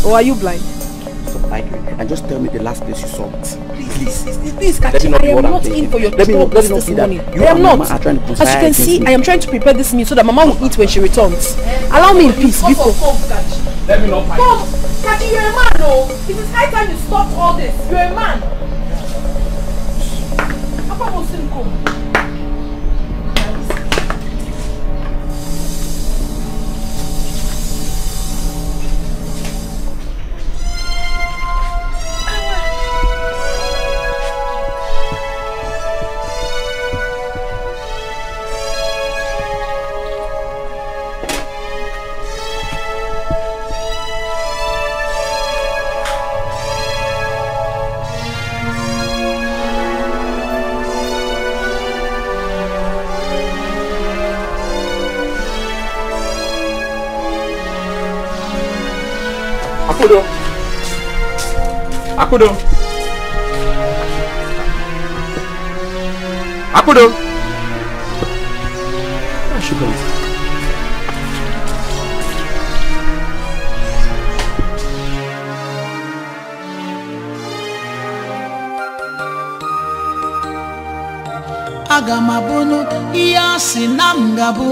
Or are you blind? Stop arguing and just tell me the last place you saw it. Please, Kachi, I am not in for your troubles this morning. I am not. As you can see, I am trying to prepare this meal so that Mama will eat when she returns. Allow me in peace, before. Let me not fight. Come, Kachi, you're a man, no? It is high time you stop all this. You're a man. Papa will soon come. Akudo. Akudo. Where she goes? Agamabunu iyasi namgabu.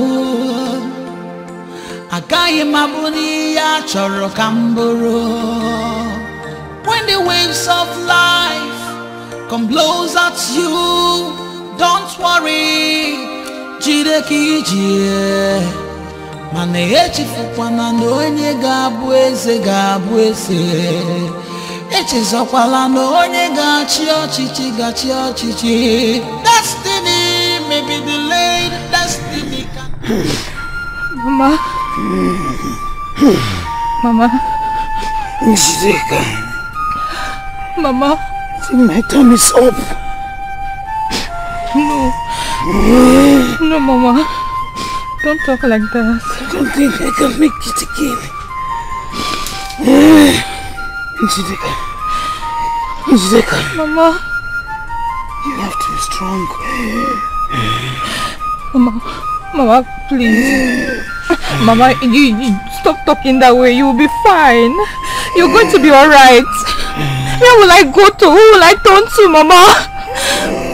Agaye mabuni ya choro kamburu. When the waves of life come blows at you, don't worry. Jide kije. Mane echi fukwana ndonye gabweze. Echi zokwala ndonye gachi ochichi. Destiny may be delayed, destiny can... Mama. Njideka. Mama. I think my time is up. No, Mama. Don't talk like that. I don't think I can make it again. Njideka. Mama. You have to be strong. Mama, please. Mama, you stop talking that way. You will be fine. You're going to be alright. Where will I go to? Who will I turn to, Mama?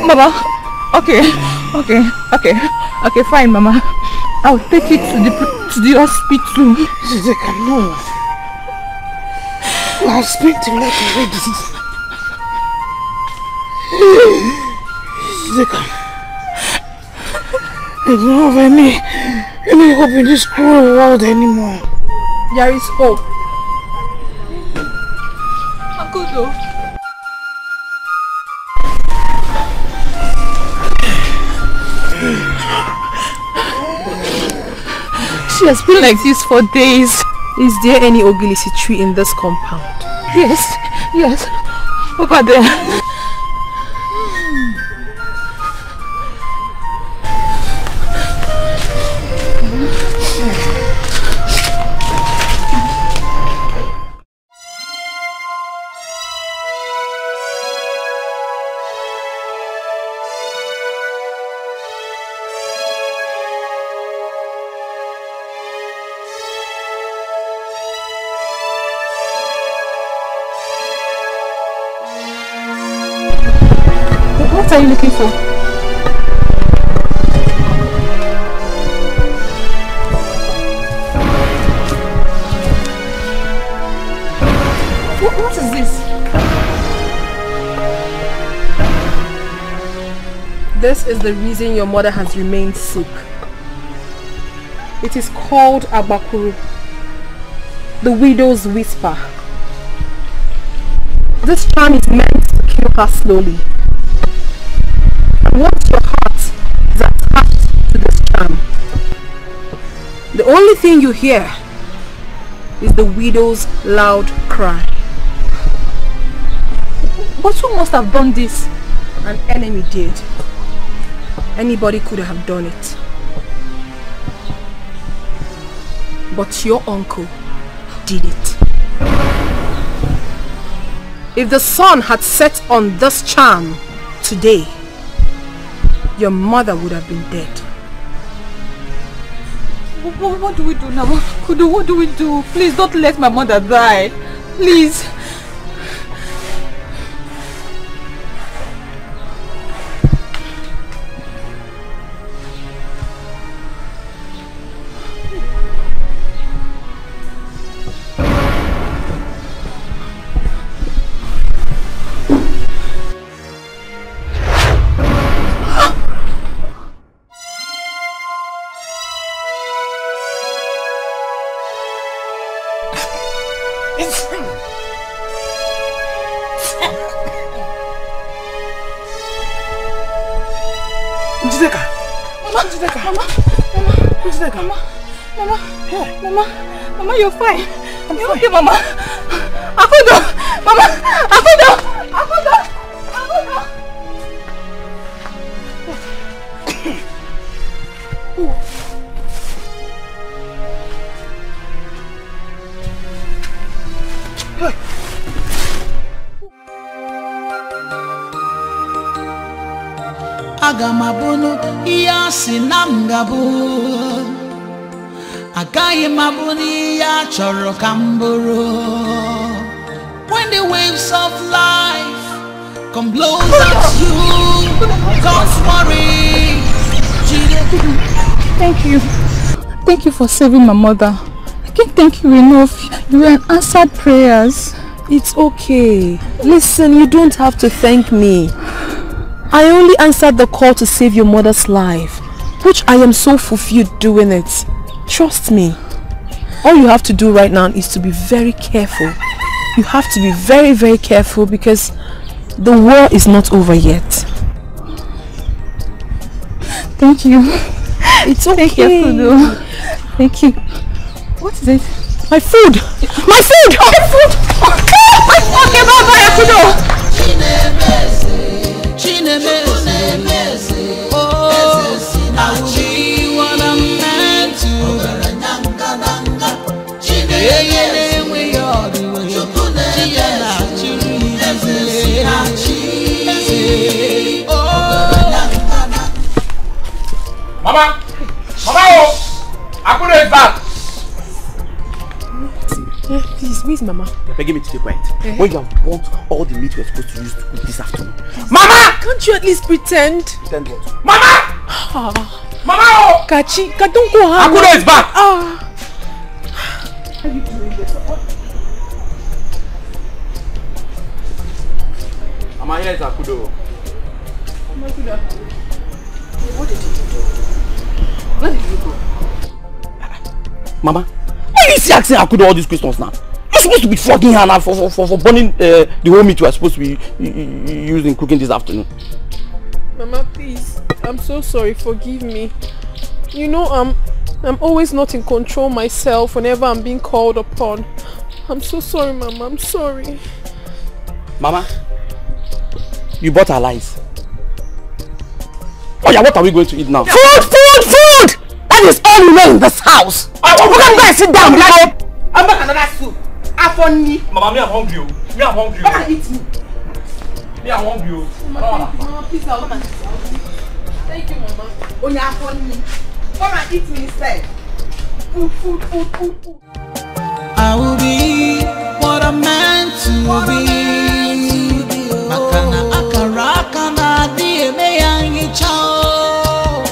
Mama, okay, fine, Mama. I'll take you to the hospital. Njideka, no. I've spent a lot already. Njideka, I don't have any hope in this cruel world anymore. There is hope. Akudo. She has been like this for days. Is there any ogilisi tree in this compound? Yes. Over there. What are you looking for? What is this? This is the reason your mother has remained sick. It is called Abakuru, the widow's whisper. This charm is meant to kill her slowly. Once your heart is attached to this charm, the only thing you hear is the widow's loud cry. But who must have done this? An enemy did. Anybody could have done it. But your uncle did it. If the sun had set on this charm today, your mother would have been dead. What do we do now? Kudu, what do we do? Please don't let my mother die. Please. Mama, you're fine. You're okay, Mama. Akudo! Mama! Akudo! Akudo! Akudo! Agamabono iya sinamgabu Agaye mabuni ya choro kamboro. When the waves of life come blows at you, don't worry. Thank you. Thank you for saving my mother. I can't thank you enough. You were answered prayers. It's okay. Listen, you don't have to thank me. I only answered the call to save your mother's life, which I am so fulfilled doing it. Trust me. All you have to do right now is to be very careful. You have to be very, very careful because the war is not over yet. Thank you. It's okay. Thank you. Thank you. What is it? My food! My food! Oh, my food! Okay, bye-bye, Akudo! Mama! Mama! Akudo is back! Please, where's Mama? You're begging me to stay quiet. When you have burnt all the meat you're supposed to use to cook this afternoon. Mama! Can't you at least pretend? Pretend what? Mama! Mama! Kachi, don't go home. Akudo is back! Are you doing this? Mama, here is Akudo. What did you do? Where did you go? Mama, why are you asking Akudo all these questions now? You're supposed to be flogging her now for burning the whole meat you are supposed to be using cooking this afternoon. Mama, please. I'm so sorry. Forgive me. You know, I'm always not in control myself whenever I'm being called upon. I'm so sorry, Mama. I'm sorry. Mama, you bought our lies. Oh yeah, what are we going to eat now? Food! That is all you know in this house. You can go and sit down. I'm back another soup. Mama, me I'm hungry. Me I'm hungry. Come and eat me. Me I'm hungry. Mama, please, I'll come and sit down. Thank you, Mama. Come and eat me instead. Food. I will be what I'm meant to be. Akana akara akana dieme yangi chao.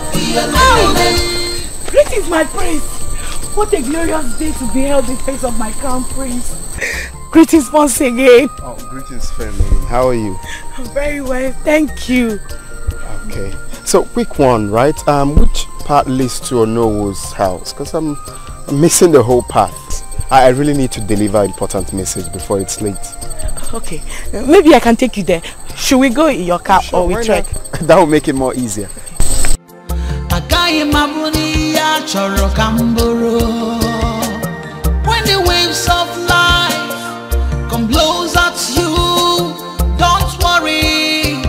Greetings, my prince. What a glorious day to beheld the face of my crown prince. Greetings once again. Oh, greetings, family. How are you? Very well, thank you. Okay. So, quick one, right? Which part leads to Onowo's house? Because I'm missing the whole path. I really need to deliver an important message before it's late. Okay, maybe I can take you there. Should we go in your car or we trek? That will make it more easier. When the waves of life come blows at you, don't worry.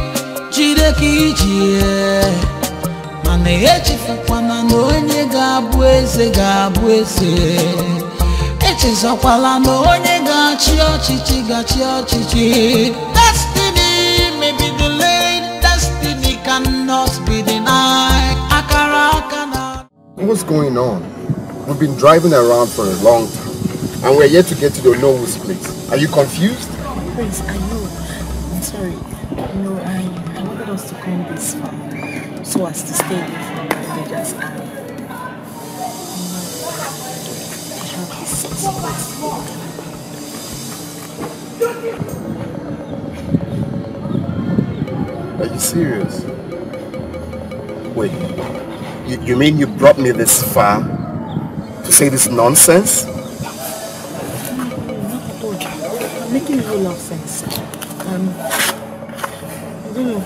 Destiny may be delayed, destiny cannot be denied. What's going on? We've been driving around for a long time. and we're yet to get to the Nollywood place. Are you confused? Prince, I know. I'm sorry. No, I wanted us to come this far so as to stay away from the villagers and have this Are you serious? Wait, you mean you brought me this far to say this nonsense? not at all. I'm making a whole lot of sense. I don't know.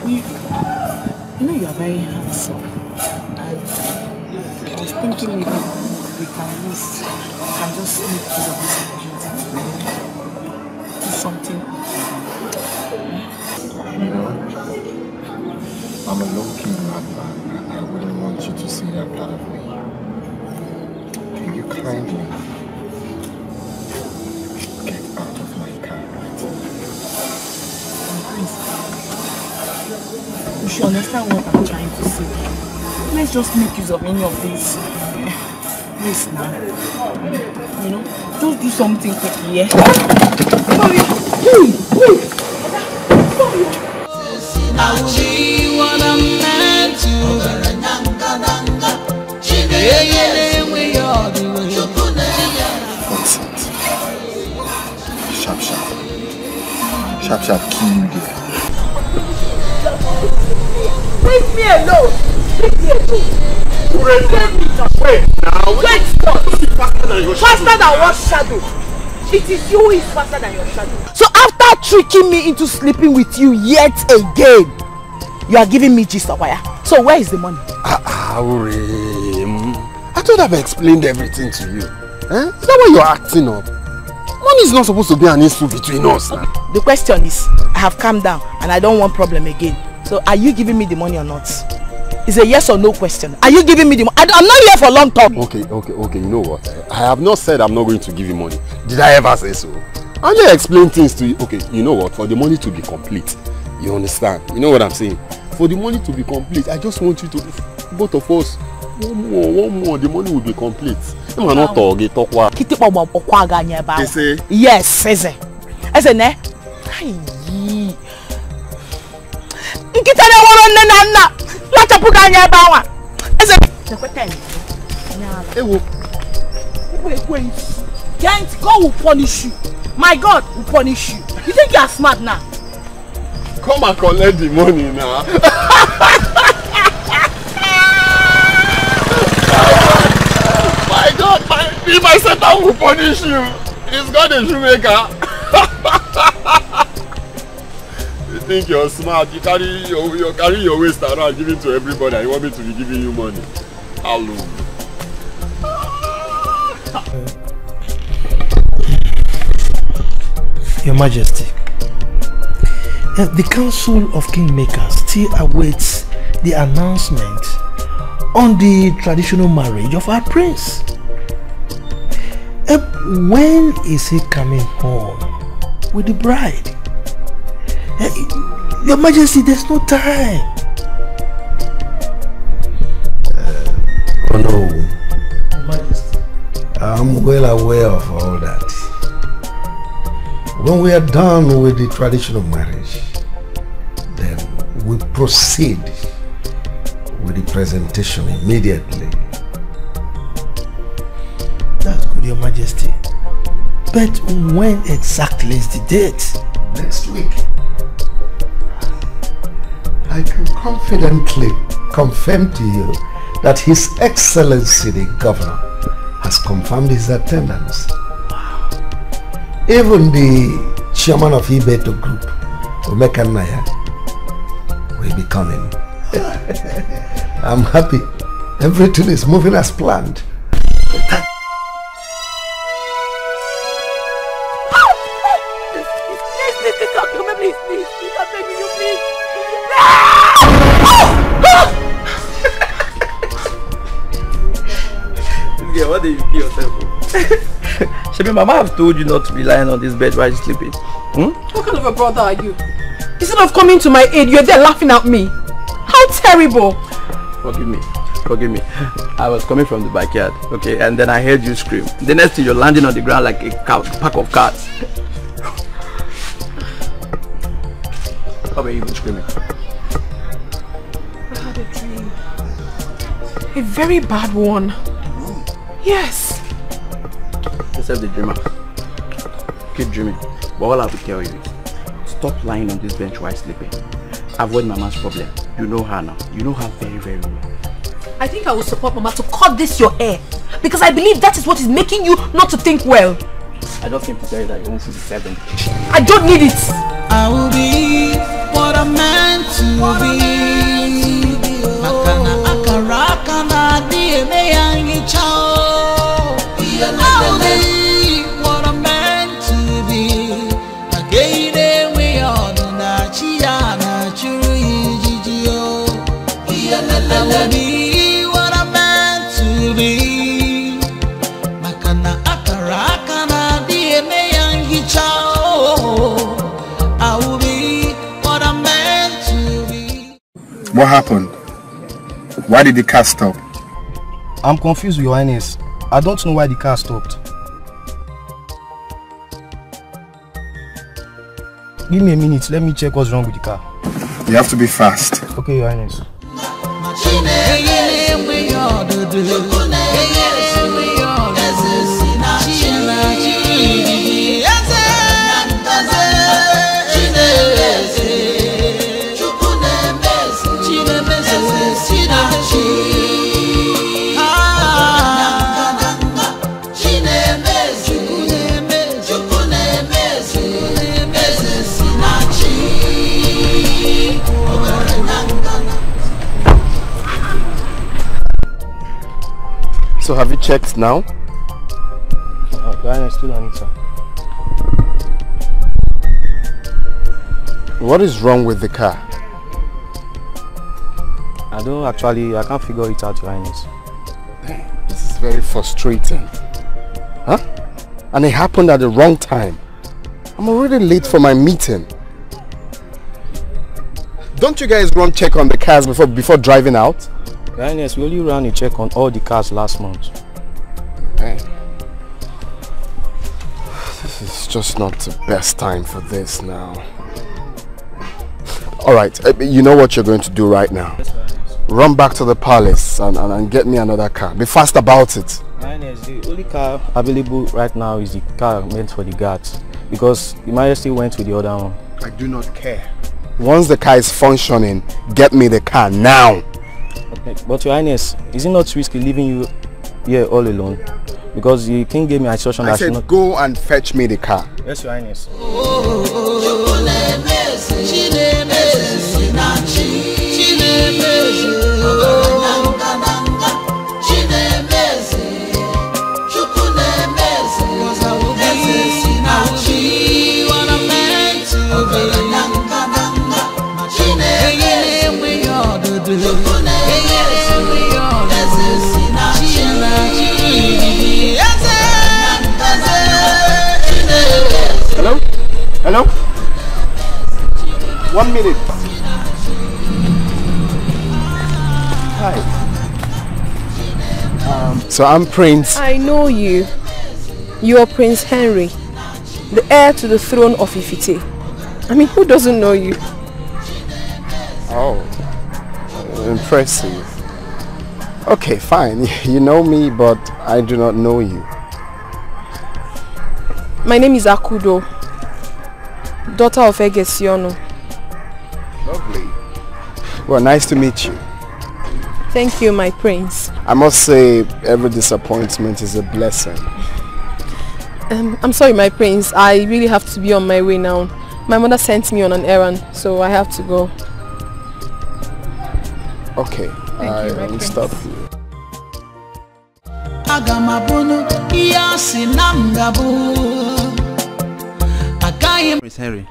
You know you are very handsome. And I was thinking maybe we can just make use of this opportunity to do something. You know, I'm a low-key madman, and I wouldn't want you to see that part of me. Can you kindly get out of my car right now? Prince, you should understand what I'm trying to say. Let's just make use of any of these risks now. You know, just do something quickly, yeah? Sorry. Wait. I'll be what I'm meant to. Sharp, kill you there. Leave me alone! Leave me alone! Wait now! Wait! Faster than what shadow? It is you who is faster than your shadow. So after tricking me into sleeping with you yet again, you are giving me gist of wire. So where is the money? I thought I've explained everything to you. Eh? Is that why you're acting up? Money is not supposed to be an issue between us. Now. The question is, I have calmed down and I don't want problem again. So are you giving me the money or not? It's a yes or no question. Are you giving me the money? I'm not here for long talk. Okay. You know what? I have not said I'm not going to give you money. Did I ever say so? I just explain things to you. Okay, you know what? For the money to be complete, you understand? You know what I'm saying? For the money to be complete, I just want you to, both of us, one more, the money will be complete. Yes, God will punish you. My God will punish you. You think you are smart now? Come and collect the money now. My God, my Satan will punish you. He's got a shoemaker. You think you're smart? You carry your waist around, giving to everybody, and you want me to be giving you money? Hello. Your Majesty, the Council of Kingmakers still awaits the announcement on the traditional marriage of our prince. When is he coming home with the bride? Your Majesty, there's no time. Oh no, Your Majesty, I'm well aware of all that. When we are done with the traditional marriage, then we proceed with the presentation immediately. That's good, Your Majesty. But when exactly is the date? Next week. I can confidently confirm to you that His Excellency the Governor has confirmed his attendance. Even the chairman of Ibeto Group, Omeka Naya, will be coming. I'm happy. Everything is moving as planned. What did you kill yourself for? Shebi, Mama have told you not to be lying on this bed while you're sleeping. What kind of a brother are you? Instead of coming to my aid, you're there laughing at me. How terrible! Forgive me. Forgive me. I was coming from the backyard, okay, and then I heard you scream. The next thing, you're landing on the ground like a pack of cats. How were you even screaming? I had a dream. A very bad one. Yes. Except the dreamer. Keep dreaming. But all I will tell you is, stop lying on this bench while sleeping. Avoid Mama's problem. You know her now. You know her very, very well. I think I will support Mama to cut this your hair. Because I believe that is what is making you not to think well. I just came to tell you that you won't see the 7. I don't need it. I will be what I'm meant to be. Akana akara akana DNA yangi chao. I will be what I'm meant to be. Again we are na chia na churu ijijio. I will be what I'm meant to be. Akana akara akana DNA yangi chao. What happened? Why did the car stop? I'm confused, Your Highness. I don't know why the car stopped. Give me a minute, let me check what's wrong with the car. You have to be fast. Okay, Your Highness. So have you checked now? Your Highness, still on it, sir. What is wrong with the car? I can't figure it out, Your Highness. This is very frustrating. Huh? And it happened at the wrong time. I'm already late for my meeting. Don't you guys run check on the cars before driving out? Your Highness, we only ran a check on all the cars last month. Hey. This is just not the best time for this now. Alright, you know what you're going to do right now. Run back to the palace and get me another car. Be fast about it. Your Highness, the only car available right now is the car meant for the guards. Because the Majesty went with the other one. I do not care. Once the car is functioning, get me the car now. Okay, but Your Highness, is it not risky leaving you here all alone? Because the king gave me instruction that I should not... go and fetch me the car. Yes, Your Highness. Hello? Hello? 1 minute. Hi. So I'm Prince. I know you. You are Prince Henry, the heir to the throne of Ifite. I mean, who doesn't know you? Oh, impressive. Okay, fine. You know me, but I do not know you. My name is Akudo, daughter of Egesiono. Lovely. Well, nice to meet you. Thank you, my prince. I must say, every disappointment is a blessing. I'm sorry, my prince. I really have to be on my way now. My mother sent me on an errand, so I have to go. Okay, I will stop you. Prince Henry,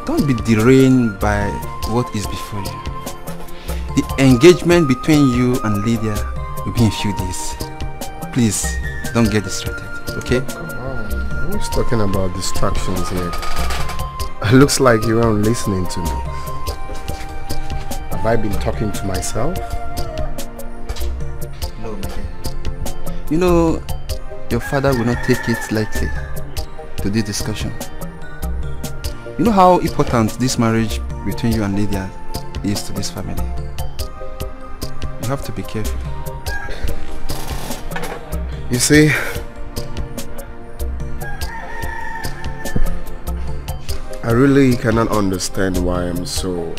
don't be derailed by what is before you. The engagement between you and Lydia will be in a few days. Please, don't get distracted, okay? Come on, who's talking about distractions here? It looks like you aren't listening to me. Have I been talking to myself? You know, your father will not take it lightly to this discussion. You know how important this marriage between you and Lydia is to this family. You have to be careful. You see, I really cannot understand why I'm so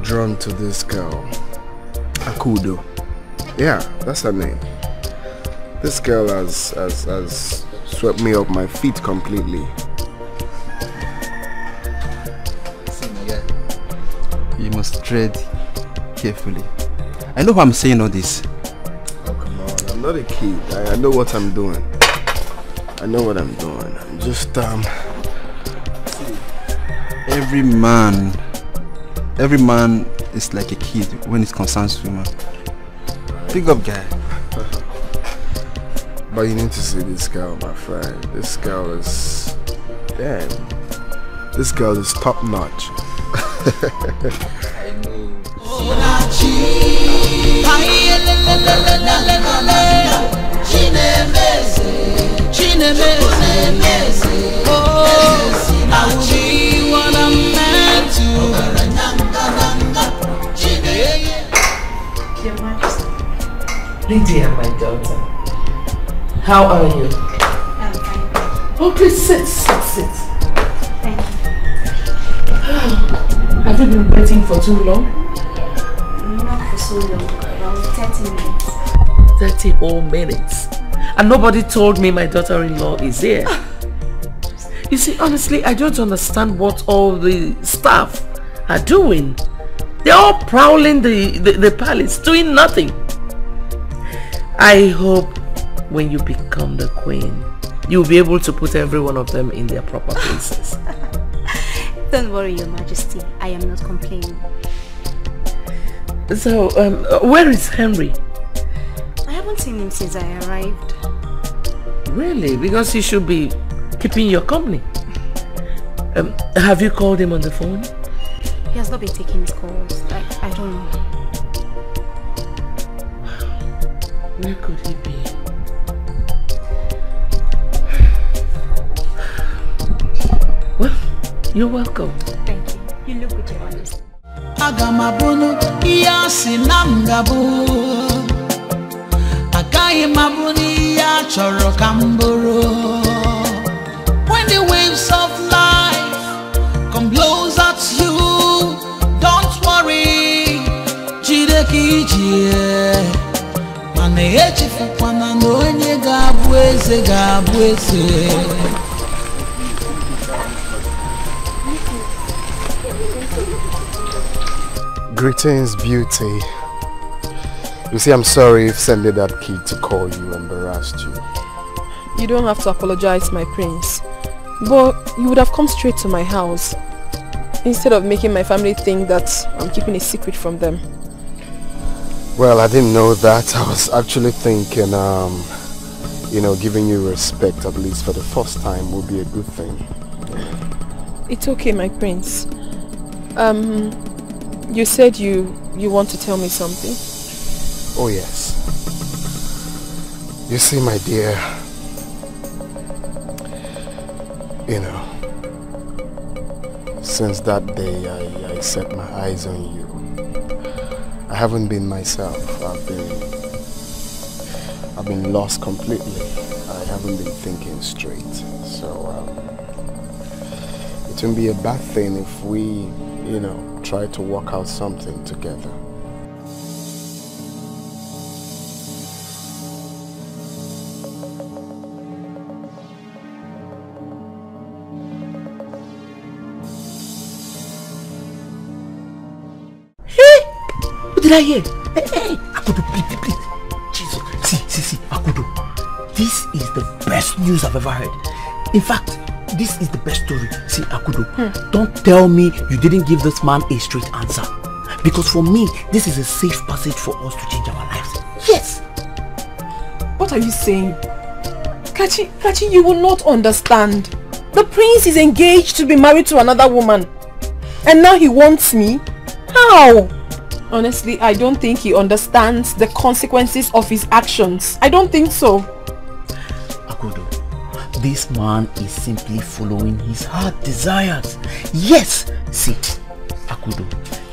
drawn to this girl, Akudo. Yeah, that's her name. This girl has swept me off my feet completely. You must tread carefully. I know why I'm saying all this. Oh, come on. I'm not a kid. I know what I'm doing. I know what I'm doing. I'm just, Every man is like a kid when it concerns women. Big up, guy. But you need to see this girl, my friend. This girl is... Damn. This girl is top notch. I know. Your Majesty. Lydia, my daughter. How are you? I'm fine. Oh, please sit. Thank you. Have you been waiting for too long? Not for so long, around 30 minutes. 30 whole minutes. And nobody told me my daughter-in-law is here. You see, honestly, I don't understand what all the staff are doing. They're all prowling the palace, doing nothing. I hope when you become the queen, you'll be able to put every one of them in their proper places. Don't worry, Your Majesty. I am not complaining. So, where is Henry? I haven't seen him since I arrived. Really? Because he should be keeping your company. Have you called him on the phone? He has not been taking his calls. I don't know. Where could he be? Well, you're welcome. Thank you. You look good, Your Majesty. Agamabono iyasi namgabo Akaye mabuni ya choro kamboro. When the waves of life come blows at you, don't worry, jideki jie. Mane echifu kwana nonye gabweze. Greetings, beauty. You see, I'm sorry if sending that kid to call you embarrassed you. You don't have to apologize, my prince. But you would have come straight to my house instead of making my family think that I'm keeping a secret from them. Well, I didn't know that. I was actually thinking, you know, giving you respect, at least for the first time, would be a good thing. It's okay, my prince. You said you want to tell me something? Oh yes. You see, my dear, you know, since that day I set my eyes on you, I haven't been myself. I've been lost completely. I haven't been thinking straight. So it wouldn't be a bad thing if we, you know, try to work out something together. Hey! What did I hear? Hey, Akudo, please. Jesus. See, Akudo. This is the best news I've ever heard. In fact, this is the best story. See, Akudo, don't tell me you didn't give this man a straight answer. Because for me, this is a safe passage for us to change our lives. Yes! What are you saying? Kachi, you will not understand. The prince is engaged to be married to another woman. And now he wants me? How? Honestly, I don't think he understands the consequences of his actions. I don't think so. Akudo, this man is simply following his heart desires. Yes! See, Akudo,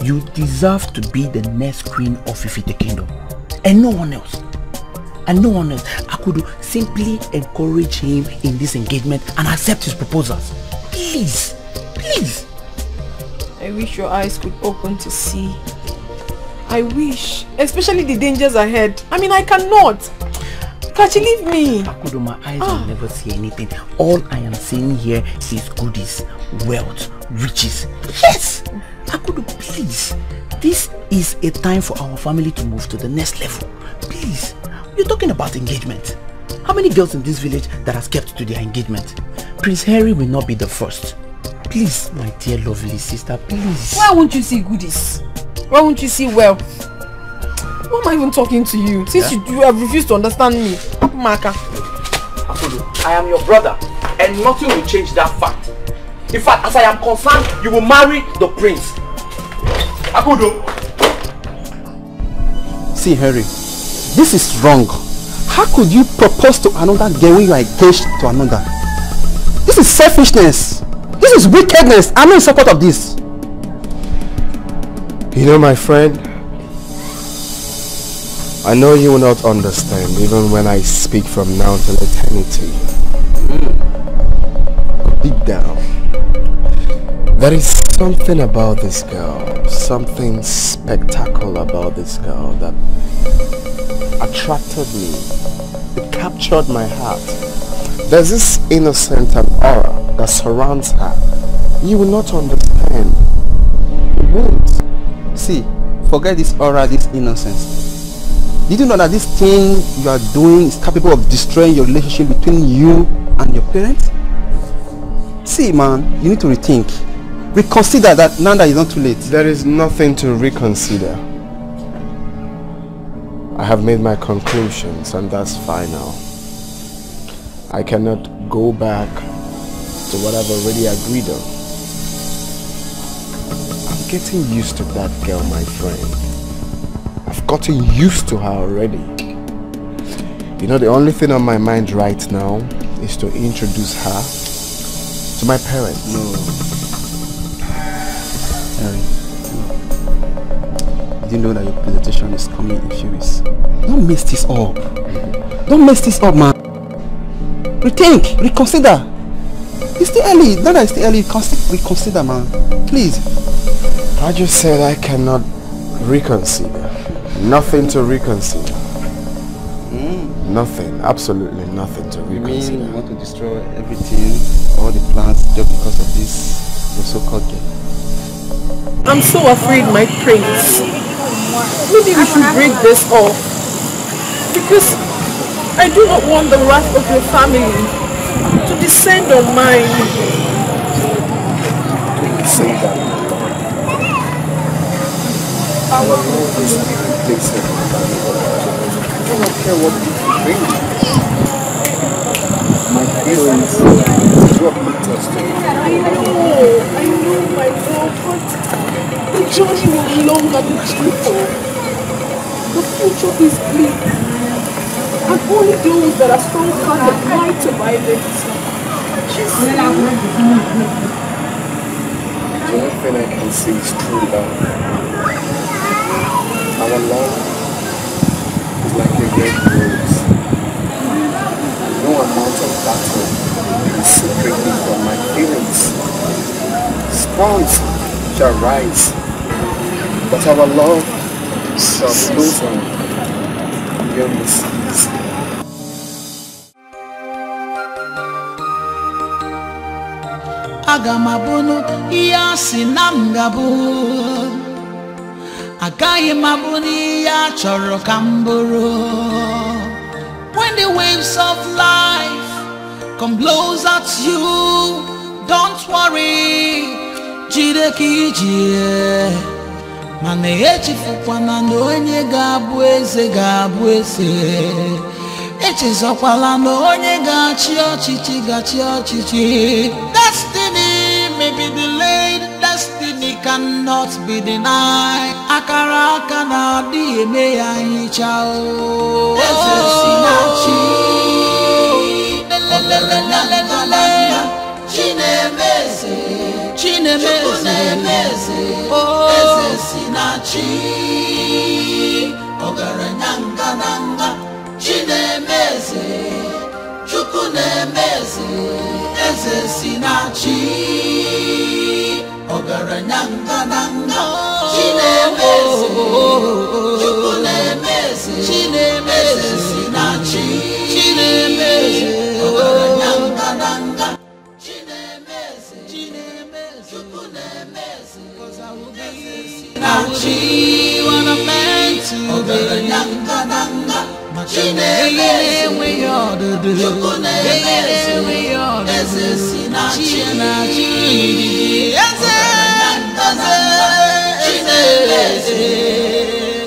you deserve to be the next queen of Ifite Kingdom. And no one else. And no one else. Akudo, simply encourage him in this engagement and accept his proposals. Please. Please. I wish your eyes could open to see. I wish. Especially the dangers ahead. I mean, I cannot. Can't you leave me? Akudo, my eyes will never see anything. All I am seeing here is goodies, wealth, riches. Yes! Akudo, please. This is a time for our family to move to the next level. Please. You're talking about engagement. How many girls in this village that has kept to their engagement? Prince Harry will not be the first. Please, my dear lovely sister, please. Why won't you see goodies? Why won't you see wealth? Why am I even talking to you? Since you have refused to understand me. Maka. Akudo, I am your brother and nothing will change that fact. In fact, as I am concerned, you will marry the prince. Akudo. See, Harry, this is wrong. How could you propose to another girl when you are engaged to another? This is selfishness. This is wickedness. I'm not in support of this. You know, my friend, I know you will not understand even when I speak from now till eternity. Deep down, there is something about this girl, something spectacular about this girl that attracted me. It captured my heart. There's this innocent and aura that surrounds her. You will not understand. You won't. See, forget this aura, this innocence. Did you know that this thing you are doing is capable of destroying your relationship between you and your parents? See, man, you need to rethink. Reconsider that now that it's not too late. There is nothing to reconsider. I have made my conclusions and that's final. I cannot go back to what I've already agreed on. I'm getting used to that girl, my friend. I've gotten used to her already. You know, the only thing on my mind right now is to introduce her to my parents. No. Harry, no. Did you know that your presentation is coming in a few weeks? Don't mess this up. Don't mess this up, man. Rethink, reconsider. It's still early. Now that it's still early, reconsider, man. Please. I just said I cannot reconsider. Nothing to reconsider. Nothing, absolutely nothing to reconsider. You mean you want to destroy everything, all the plans, just because of this, your so-called girl? I'm so afraid, my prince. Maybe we should break this off. Because I do not want the wrath of your family to descend on mine. Say that. Our love is irritating. I don't care what people think. My feelings is what matters to me. I know, my love, but the journey will be long and beautiful. The future is bleak. And only those that are strong-hearted might survive it. The only thing I can see is true love. Our love is like a red rose. No amount of battle can separate me from my feelings. Storms shall rise, but our love shall blossom beyond the seas. Agamabunu iyasi namgabu Agaye mabuni ya choro kamburu. When the waves of life come blows at you, don't worry, jide kijie. Mane echifukwa na onye ga-abụ eze. Echezokwala na onye ga-achị ọchịchị. Destiny may be delayed, destiny destiny cannot be denied. Akaraka na di eme ya hichao. Ezesinachi. Chinemeze. Chinemeze. Ezesinachi. Ogaranyanga nanga. Chinemeze. Chukunemeze. Ezesinachi. Ogaranyanga nanga. Chinemeze. Chukunemeze. Chinemeze. Ezesinachi. Chinemeze. Ogaranyanga nanga. Chinemeze. Chinemeze. Chukunemeze. 'Cause I will be what I'm meant to be. Ogaranyanga nanga. Chinemeze. We all do. Chinemeze. We all do. Ezesinachi. Chinemeze.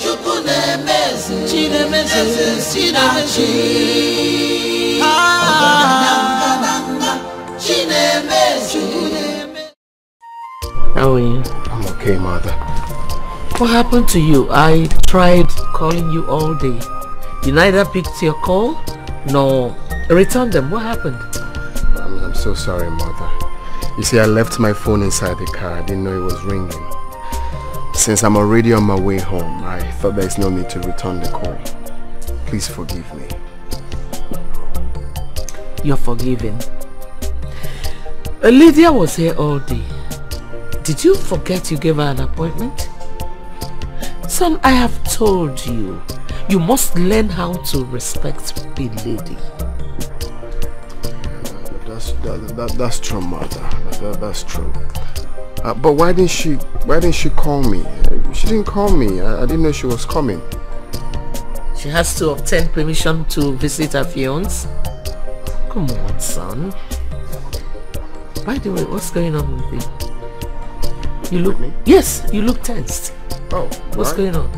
Chukunemeze. Chinemeze. Ezesinachi. How are you? I'm okay, mother. What happened to you? I tried calling you all day. You neither picked your call nor returned them. What happened? I'm so sorry, mother. You see, I left my phone inside the car. I didn't know it was ringing. Since I'm already on my way home, I thought there's no need to return the call. Please forgive me. You're forgiven. Lydia was here all day. Did you forget you gave her an appointment? Son, I have told you, you must learn how to respect a lady. That's true, mother. That's true. But why didn't she call me? She didn't call me. I didn't know she was coming. She has to obtain permission to visit her fiancé. Come on, son. By the way, what's going on with you? You look... Yes, you look tensed. Oh, what's going on?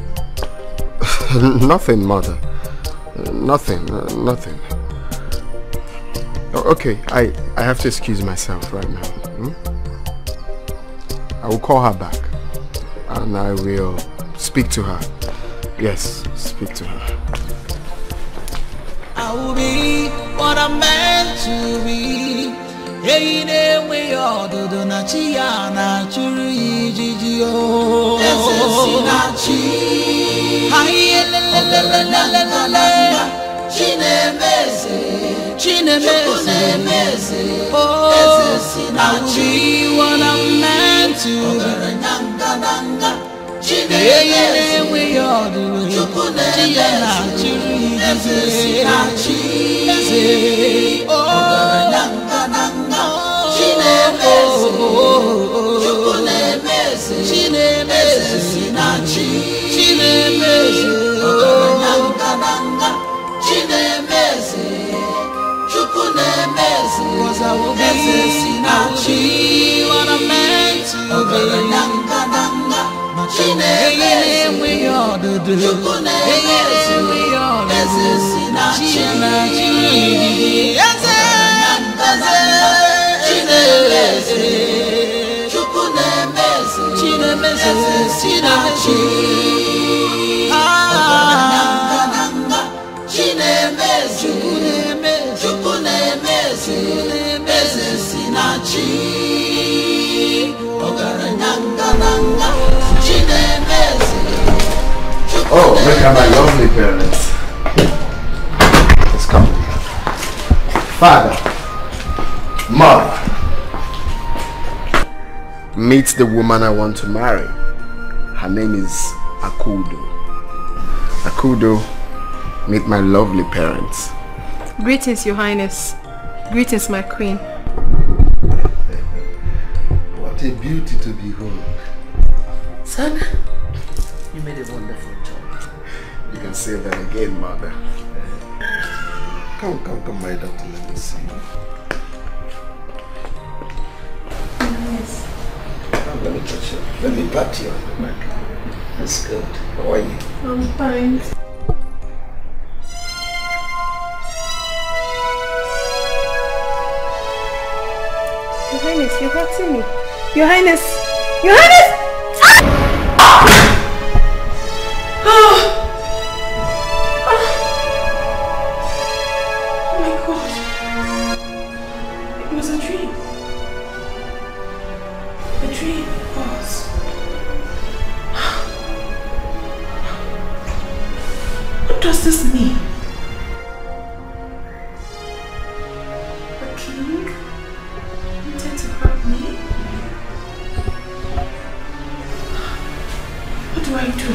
Nothing, mother. Nothing. Oh, okay, I have to excuse myself right now. I will call her back. And I will speak to her. Yes, speak to her. I will be what I'm meant to be. Hey, ne we all do na chia na churi jiji o. Ezesinachi. Hai la la la la la la la. Chinemeze. Chinemeze. Oh, ezesinachi. What I'm meant to be. Nanga. Chinemeze. We all do chia na churi jiji. Oh, cause I will be what I'm meant to be. We all do. We all Oh, look at my lovely parents. Let's come. Father, mother, meet the woman I want to marry. Her name is Akudo. Akudo, meet my lovely parents. Greetings, Your Highness. Greetings, my queen. What a beauty to behold. Son, you made a wonderful job. You can say that again, mother. Come, my daughter, let me see. Yes. Let me touch you. Let me pat you on the back. That's good. How are you? I'm fine. Your Highness, you're hurting me. Your Highness! Your Highness! What does this mean? The king wanted to hurt me? What do I do?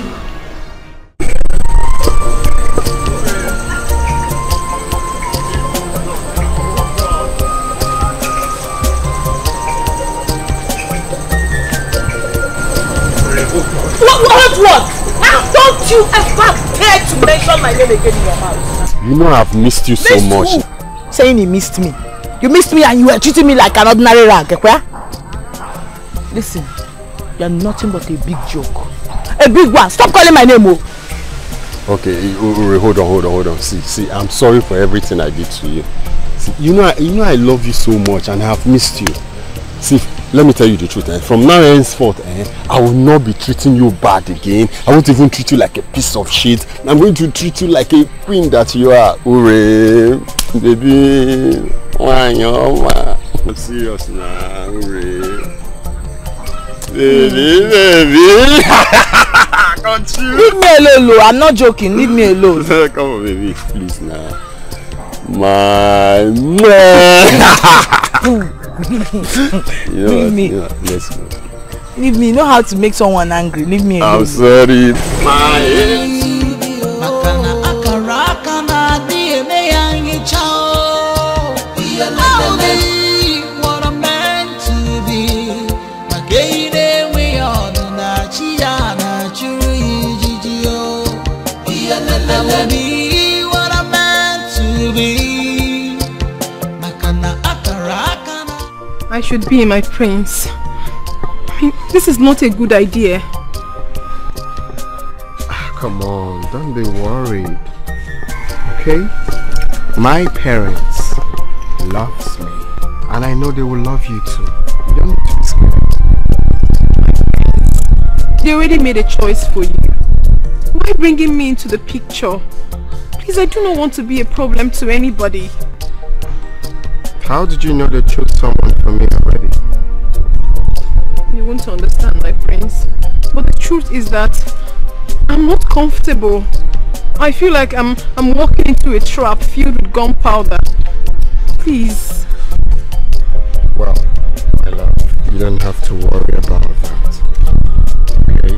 What? Now don't you ever dare to mention my name again in your mouth. You know I've missed you so much. Who? Saying he missed me. You missed me and you were treating me like an ordinary rag, okay? Listen, you're nothing but a big joke. A big one. Stop calling my name, oh. Okay, hold on. See, I'm sorry for everything I did to you. See, you know I love you so much and I have missed you. See, let me tell you the truth. From now henceforth, I will not be treating you bad again. I won't even treat you like a piece of shit. I'm going to treat you like a queen that you are. Ure, baby, I'm serious now. Ure, baby. Can't you? Leave me alone, I'm not joking. Leave me alone. Come on, baby, please now. My man. Leave me. Let's go. Leave me. You know how to make someone angry. Leave me alone. I'm sorry. What I'm meant to be. What I'm meant to be. I should be my prince. I mean, this is not a good idea. Come on, don't be worried. Okay? My parents loves me, and I know they will love you too. You don't need to be scared. They already made a choice for you. Why bringing me into the picture? Please, I do not want to be a problem to anybody. How did you know they chose someone for me already? You won't understand, my prince. But the truth is that I'm not comfortable. I feel like I'm walking into a trap filled with gunpowder. Please. Well, my love, you don't have to worry about that. Okay?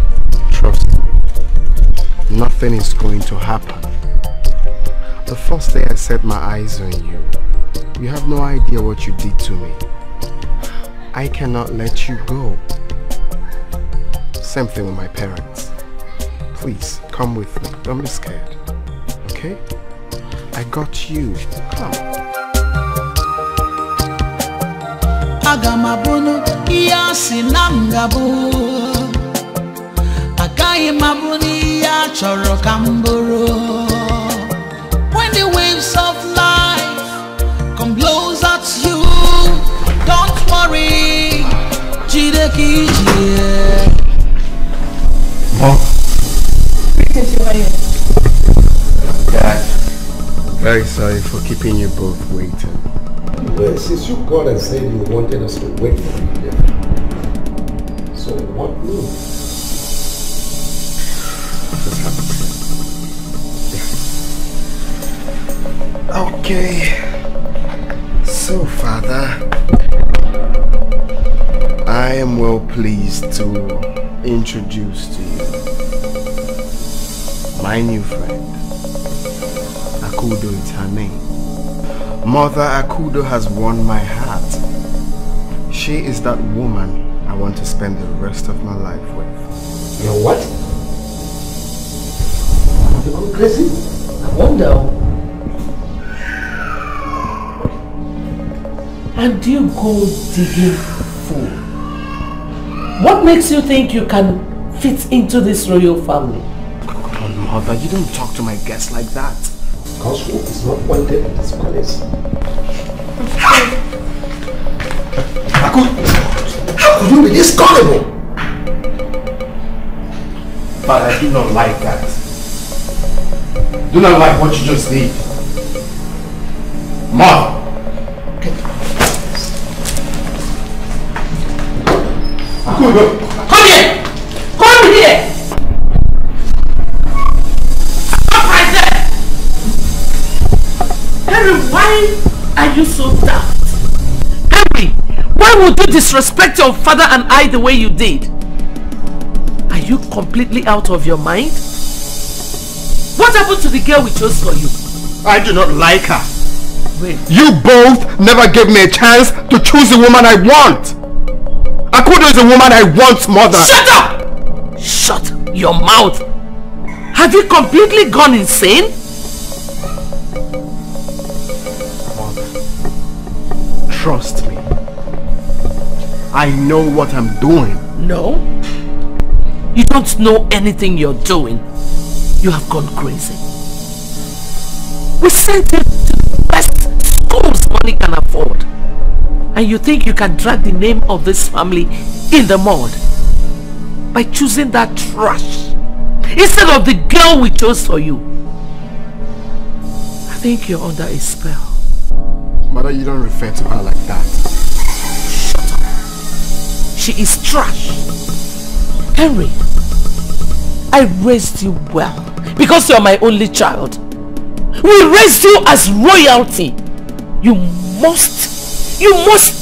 Trust me. Nothing is going to happen. The first day I set my eyes on you, you have no idea what you did to me. I cannot let you go. Same thing with my parents. Please, come with me. Don't be scared. Okay? I got you. Come. Agamabono iya sinamgabo. Agaye mabuni ya choro kamboro. When the waves of life come blows at you, don't worry. Jideki jie. Dad, very sorry for keeping you both waiting. Well, since you called and said you wanted us to wait for you there, so what news? Just have a seat. Okay. So, Father, I am well pleased to introduce to you my new friend. Akudo is her name. Mother Akudo has won my heart. She is that woman I want to spend the rest of my life with. You know what? You go crazy? I wonder. And you go digging fool. What makes you think you can fit into this royal family? Come on, Mother, you don't talk to my guests like that. Because who is not wanted in this palace? How could you be this gullible? But I do not like that. Do not like what you just did. Mom! Come here! Come here! Stop right there! you so daft? Henry, why would you disrespect your father and I the way you did? Are you completely out of your mind? What happened to the girl we chose for you? I do not like her. Wait. You both never gave me a chance to choose the woman I want. Akudo is the woman I want, mother. Shut up! Shut your mouth. Have you completely gone insane? Mother, trust me. I know what I'm doing. No. You don't know anything you're doing. You have gone crazy. We sent him to the best schools money can afford. And you think you can drag the name of this family in the mud by choosing that trash instead of the girl we chose for you? I think you're under a spell. Mother, you don't refer to her like that. Shut up. She is trash. Henry, I raised you well because you're my only child. We raised you as royalty. You must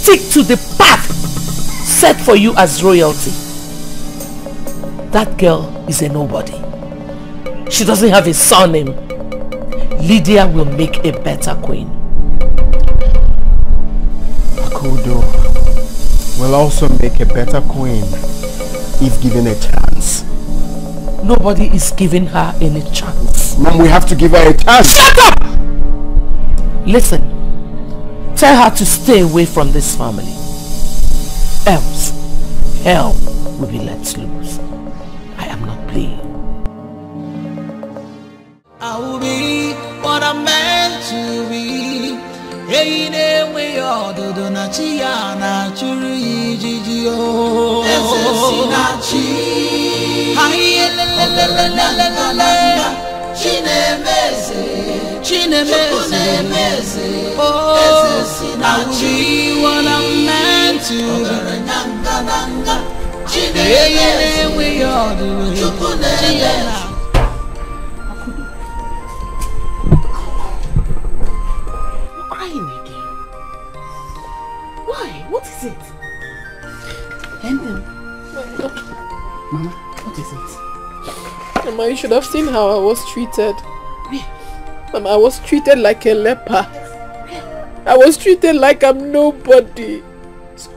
stick to the path set for you as royalty. That girl is a nobody. She doesn't have a surname. Lydia will make a better queen. Akudo will also make a better queen if given a chance. Nobody is giving her any chance. Mom, we have to give her a chance. Shut up! Listen, tell her to stay away from this family. Else, hell will be let loose. I am not playing. I will be what I'm meant to be. Hey, ne we all do na chia na churi jiji o. Sinachi. Hi la la la la la la la. Chinemeze. Chinemeze. Oh, I will be what I'm meant to be. Hey, ne we all do chia. What is it? Mama, what is it? Mama, you should have seen how I was treated. Mama, I was treated like a leper. I was treated like I'm nobody.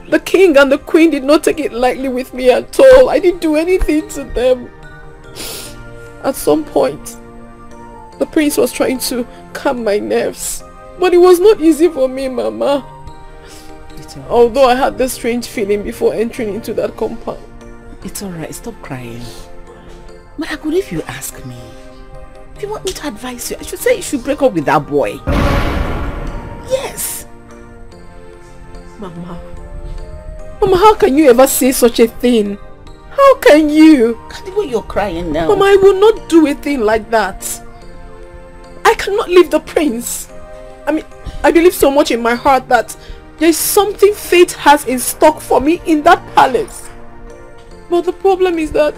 The king and the queen did not take it lightly with me at all. I didn't do anything to them. At some point, the prince was trying to calm my nerves. But it was not easy for me, Mama. Although I had this strange feeling before entering into that compound. It's alright, stop crying. But Akudo, if you ask me, if you want me to advise you, I should say you should break up with that boy. Yes. Mama, how can you ever say such a thing? How can you? The way you're crying now. Mama, I will not do a thing like that. I cannot leave the prince. I mean, I believe so much in my heart that there's something fate has in stock for me in that palace. But the problem is that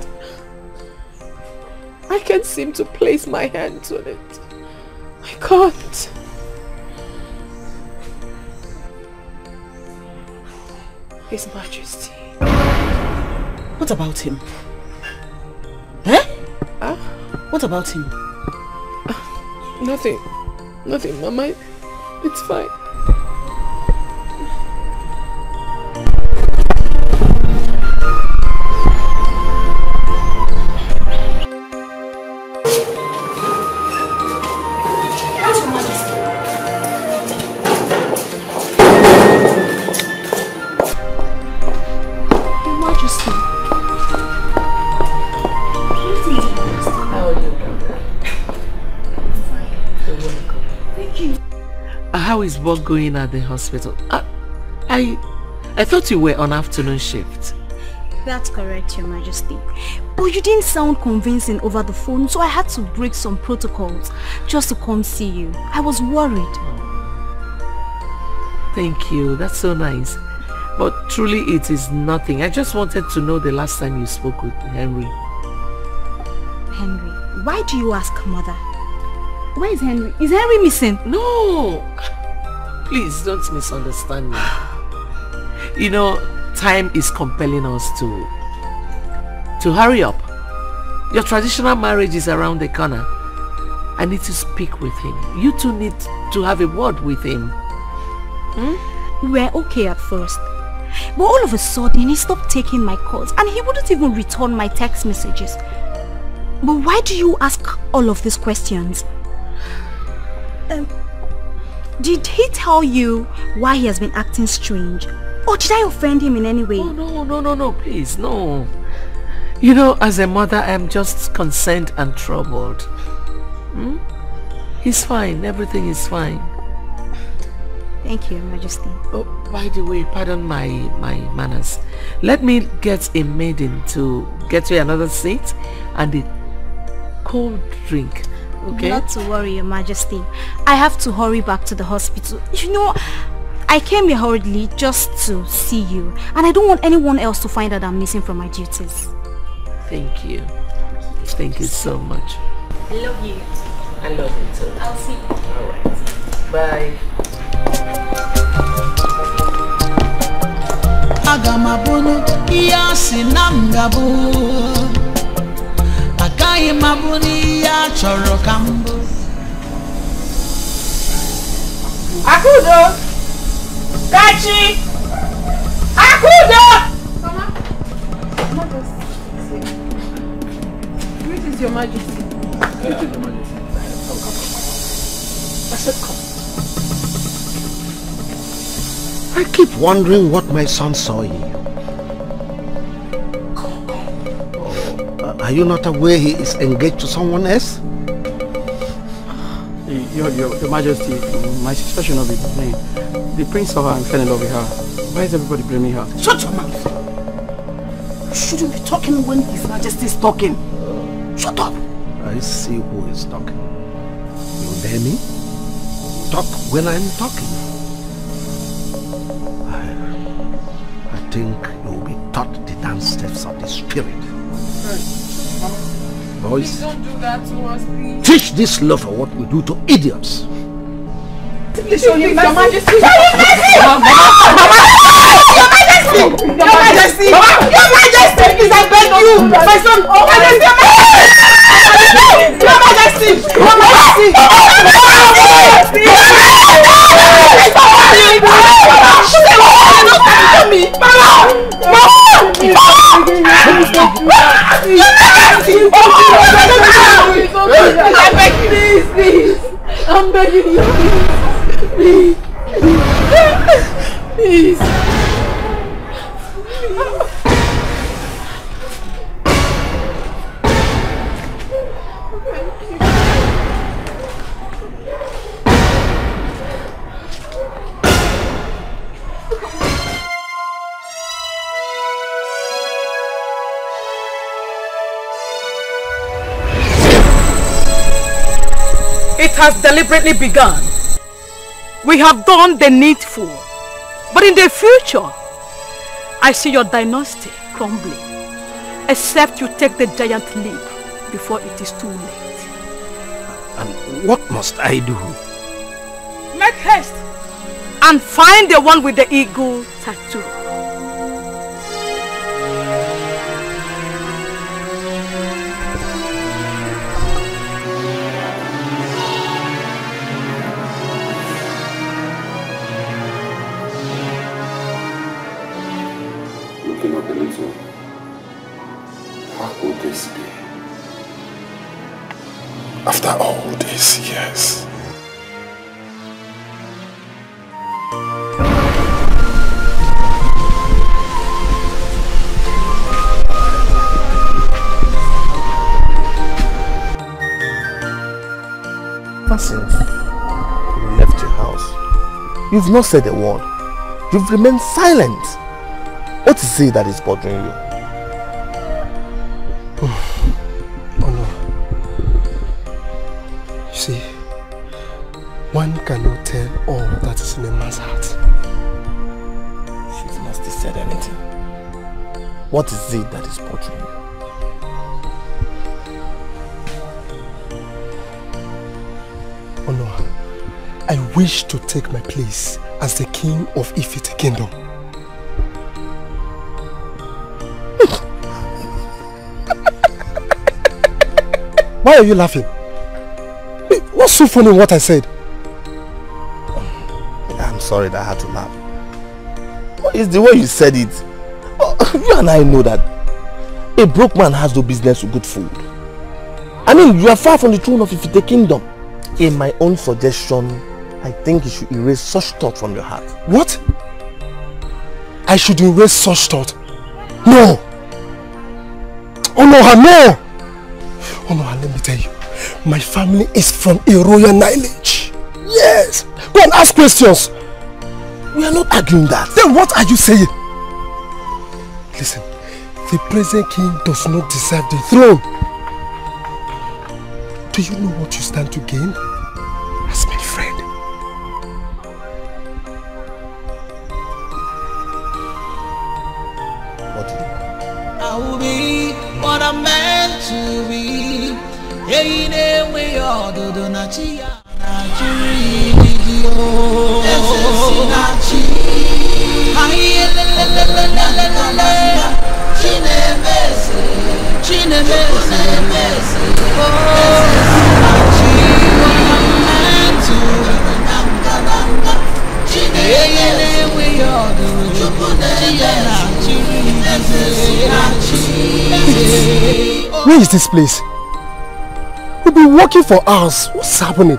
I can't seem to place my hands on it. I can't. His Majesty. What about him? Eh? What about him? Nothing. Nothing, Mama. It's fine. How is work going at the hospital? I thought you were on afternoon shift. That's correct, Your Majesty. But you didn't sound convincing over the phone, so I had to break some protocols just to come see you. I was worried. Thank you. That's so nice. But truly it is nothing. I just wanted to know the last time you spoke with Henry. Henry? Why do you ask, Mother? Where is Henry? Is Henry missing? No! Please don't misunderstand me. You know, time is compelling us to hurry up. Your traditional marriage is around the corner. I need to speak with him. You two need to have a word with him. We were okay at first. But all of a sudden, he stopped taking my calls and he wouldn't even return my text messages. But why do you ask all of these questions? Did he tell you why he has been acting strange? Or did I offend him in any way? Oh, no, please, no. You know, as a mother, I am just concerned and troubled. He's fine. Everything is fine. Thank you, Your Majesty. Oh, by the way, pardon my manners. Let me get a maiden to get you another seat and a cold drink. Okay? Not to worry, Your Majesty. I have to hurry back to the hospital. You know, I came here hurriedly just to see you, and I don't want anyone else to find out I'm missing from my duties. Thank you. Thank you so much. I love you. I love you too. I'll see you. Alright. Bye. Agamabunu iya sinangabu Akai mabuni ya choro kambo Akudo! Kachi! Akudo! Mama! Greetings, Your Majesty. Greetings, Your Majesty. I said, come. I keep wondering what my son saw in you. Are you not aware he is engaged to someone else? Your Majesty, my sister should not be blamed. The prince saw her and fell in love with her. Why is everybody blaming her? Shut your mouth! You shouldn't be talking when His Majesty is talking. Shut up! I see who is talking. You hear me? Talk when I'm talking. I think you'll be taught the dance steps of the spirit. Boys, Please don't do that to us, please. teach this lover what we do to idiots. Your Majesty! Your Majesty! Please, I beg you! My son! Your Majesty! Your Majesty! Please! I'm begging you! Please! Please! It has deliberately begun. We have done the needful. But in the future, I see your dynasty crumbling. Except you take the giant leap before it is too late. And what must I do? Make haste and find the one with the eagle tattoo. Looking up a little. How could this be? After all these years. Since you left your house, you've not said a word. You've remained silent. What is it that is bothering you? Oh no. You see, one cannot tell all that is in a man's heart. She's not still said anything. What is it that is bothering you? Oh no. I wish to take my place as the king of Ifite Kingdom. Why are you laughing? What's so funny in what I said? I'm sorry that I had to laugh. It's the way you said it. You and I know that a broke man has no business with good food. I mean, you are far from the throne of Ifite Kingdom. In my own suggestion, I think you should erase such thought from your heart. What? I should erase such thought? No! Oh no, no! Oh no, let me tell you. My family is from a royal lineage. Yes! Go and ask questions. We are not arguing that. Then what are you saying? Listen, the present king does not deserve the throne. Do you know what you stand to gain as my friend? What do you want? I will be what I'm meant to be. Hey, we are the Donachia. Where is this place? We've been walking for hours. What's happening?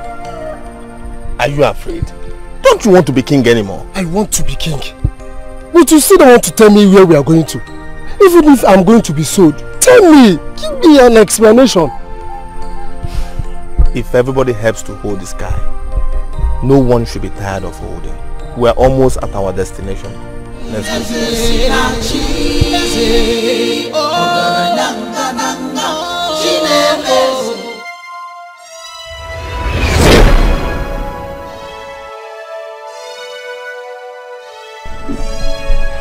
Are you afraid? Don't you want to be king anymore? I want to be king. But you still don't want to tell me where we are going to. Even if I'm going to be sold, tell me. Give me an explanation. If everybody helps to hold the sky, no one should be tired of holding. We are almost at our destination. Let's go.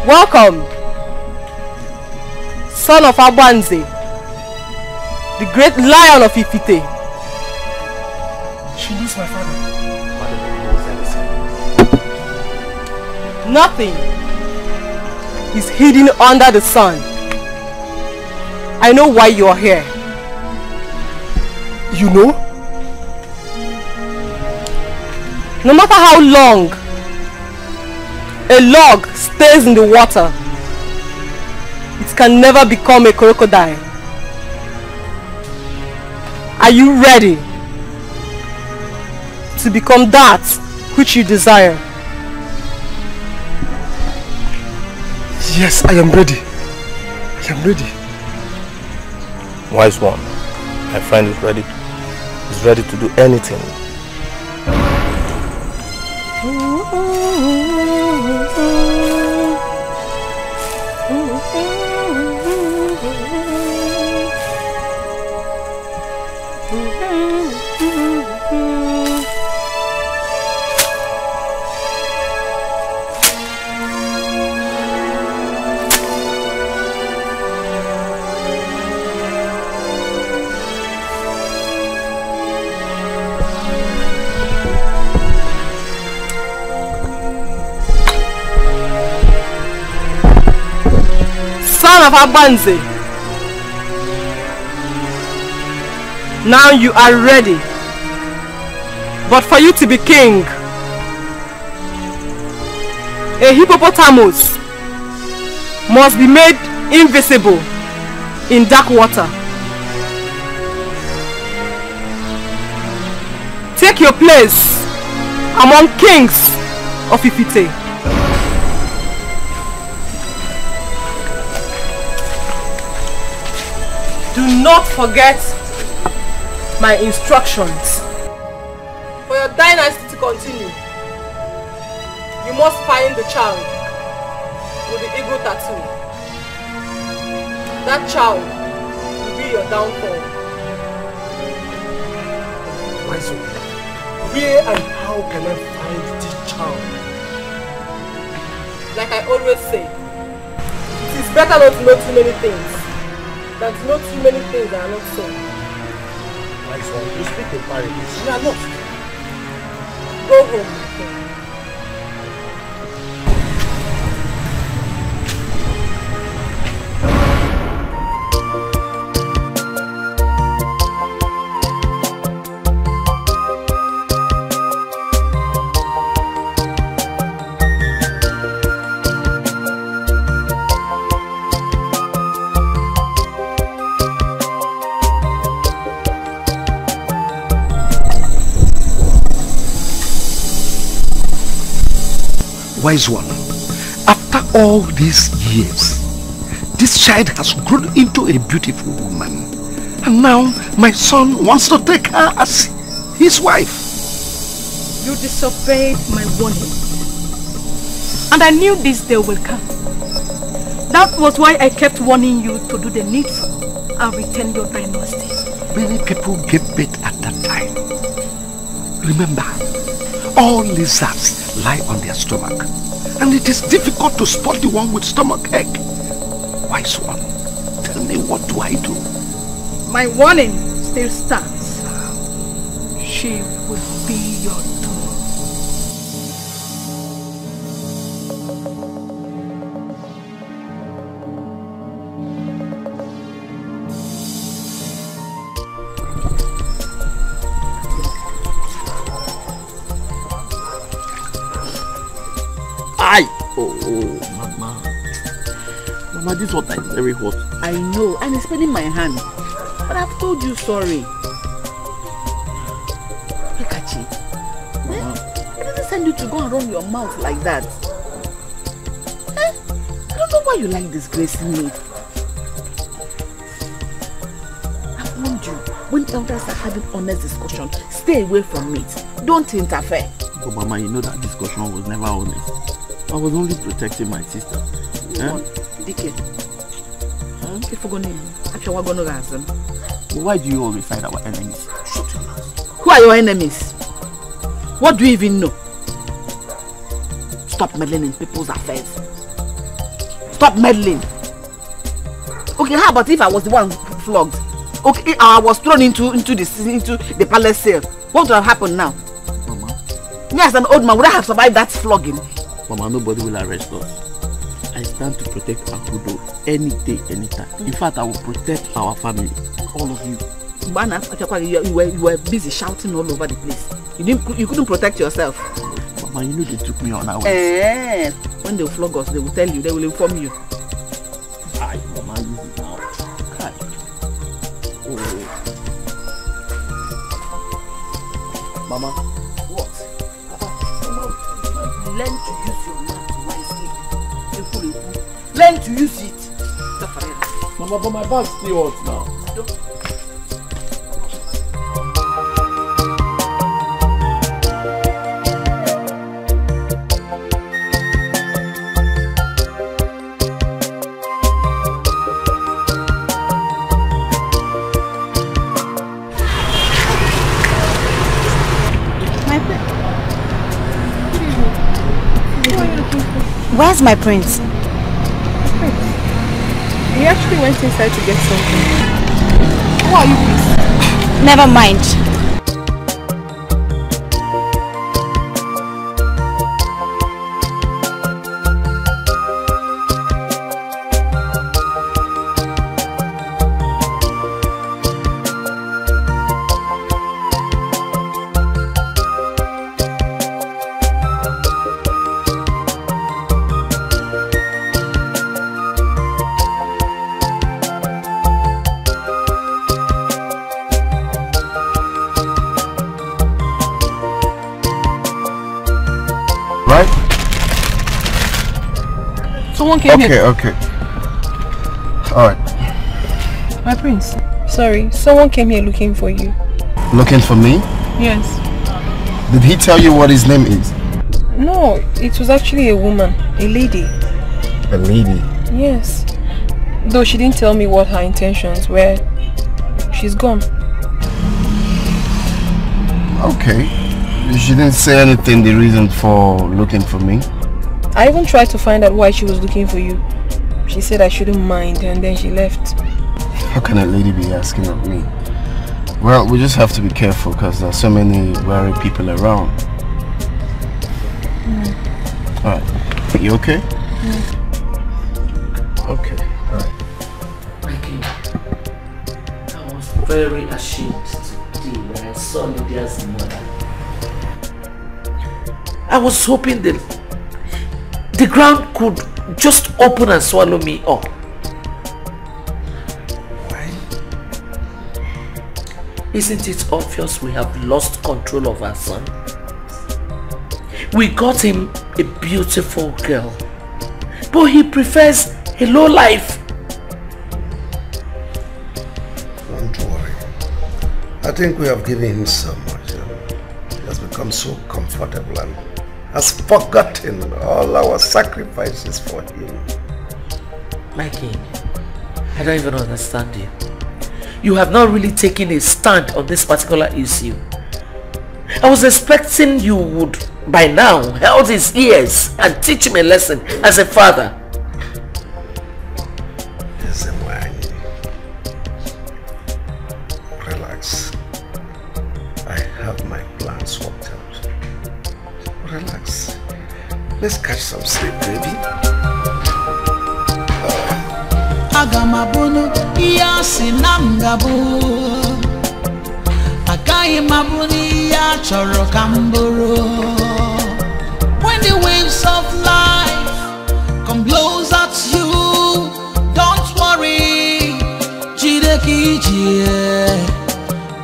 Welcome, son of Abanze, the great lion of Ifite. She knows my father. Nothing is hidden under the sun. I know why you are here. You know? No matter how long a log stays in the water, it can never become a crocodile. Are you ready to become that which you desire? Yes, I am ready. I am ready. Wise one, my friend is ready. He's ready to do anything. Son of Abanze, now you are ready. But for you to be king, a hippopotamus must be made invisible in dark water. Take your place among kings of Ifite. Do not forget my instructions. For your dynasty to continue, you must find the child with the eagle tattoo. That child will be your downfall. My son, where and how can I find this child? Like I always say, it is better not to know too many things than to know too many things that are not so. My son, you speak in parables. You are not. Go home. Wise one, after all these years, this child has grown into a beautiful woman. And now my son wants to take her as his wife. You disobeyed my warning. And I knew this day will come. That was why I kept warning you to do the needful and retain your dynasty. Many people gave birth at that time. Remember, all lizards lie on their stomach, and it is difficult to spot the one with stomach ache. Wise one, tell me, what do I do? My warning still stands. She will be your doom. Mama. Mama, this water is very hot. I know, and it's spilling my hand. But I've told you sorry. Pikachi, I didn't send you to go and run your mouth like that. I don't know why you like disgracing me. I've warned you, when elders are having honest discussion, stay away from it. Don't interfere. But Mama, you know that discussion was never honest. I was only protecting my sister. Dikeh. If we're going to ransom. But why do you always side our enemies? Shut your mouth. Who are your enemies? What do you even know? Stop meddling in people's affairs. Stop meddling. Okay, how about if I was the one flogged? Okay, I was thrown into the palace cell. What would have happened now? Mama. Me as an old man, would I have survived that flogging? Mama, nobody will arrest us. I stand to protect Akudo any day, anytime. In fact, I will protect our family. All of you. You were busy shouting all over the place. You couldn't protect yourself. Mama, you know they took me on our way. When they will flog us, they will tell you, they will inform you. Hi, Mama, use it now. Hi. Oh. Mama. What? Learn to use your mouth wisely. Learn to use it. Mama, but my back's still hot now. Where's my prince? He actually went inside to get something. Who are you, please? Never mind. Someone came here. Okay. Alright. My prince. Sorry, someone came here looking for you. Looking for me? Yes. Did he tell you what his name is? No, it was actually a woman. A lady. A lady? Yes. Though she didn't tell me what her intentions were. She's gone. Okay. She didn't say anything, the reason for looking for me? I even tried to find out why she was looking for you. She said I shouldn't mind, and then she left. How can a lady be asking of me? Well, we just have to be careful because there are so many wary people around. Alright. You okay? Okay. Alright. Mikey, I was very ashamed today when I saw Lydia's mother. I was hoping that the ground could just open and swallow me up. Why? Isn't it obvious we have lost control of our son? We got him a beautiful girl, but he prefers a low life. Don't worry. I think we have given him so much. He has become so comfortable and has forgotten all our sacrifices for him. Mikey, I don't even understand you. You have not really taken a stand on this particular issue. I was expecting you would, by now, hold his ears and teach him a lesson as a father. Listen, Wani. Relax. I have my plans worked out. Relax. Let's catch some sleep, baby. Agamabono iyasi namgabu Akai mabuni ya choro kamboro. When the waves of life come blows at you, don't worry. Jideki jie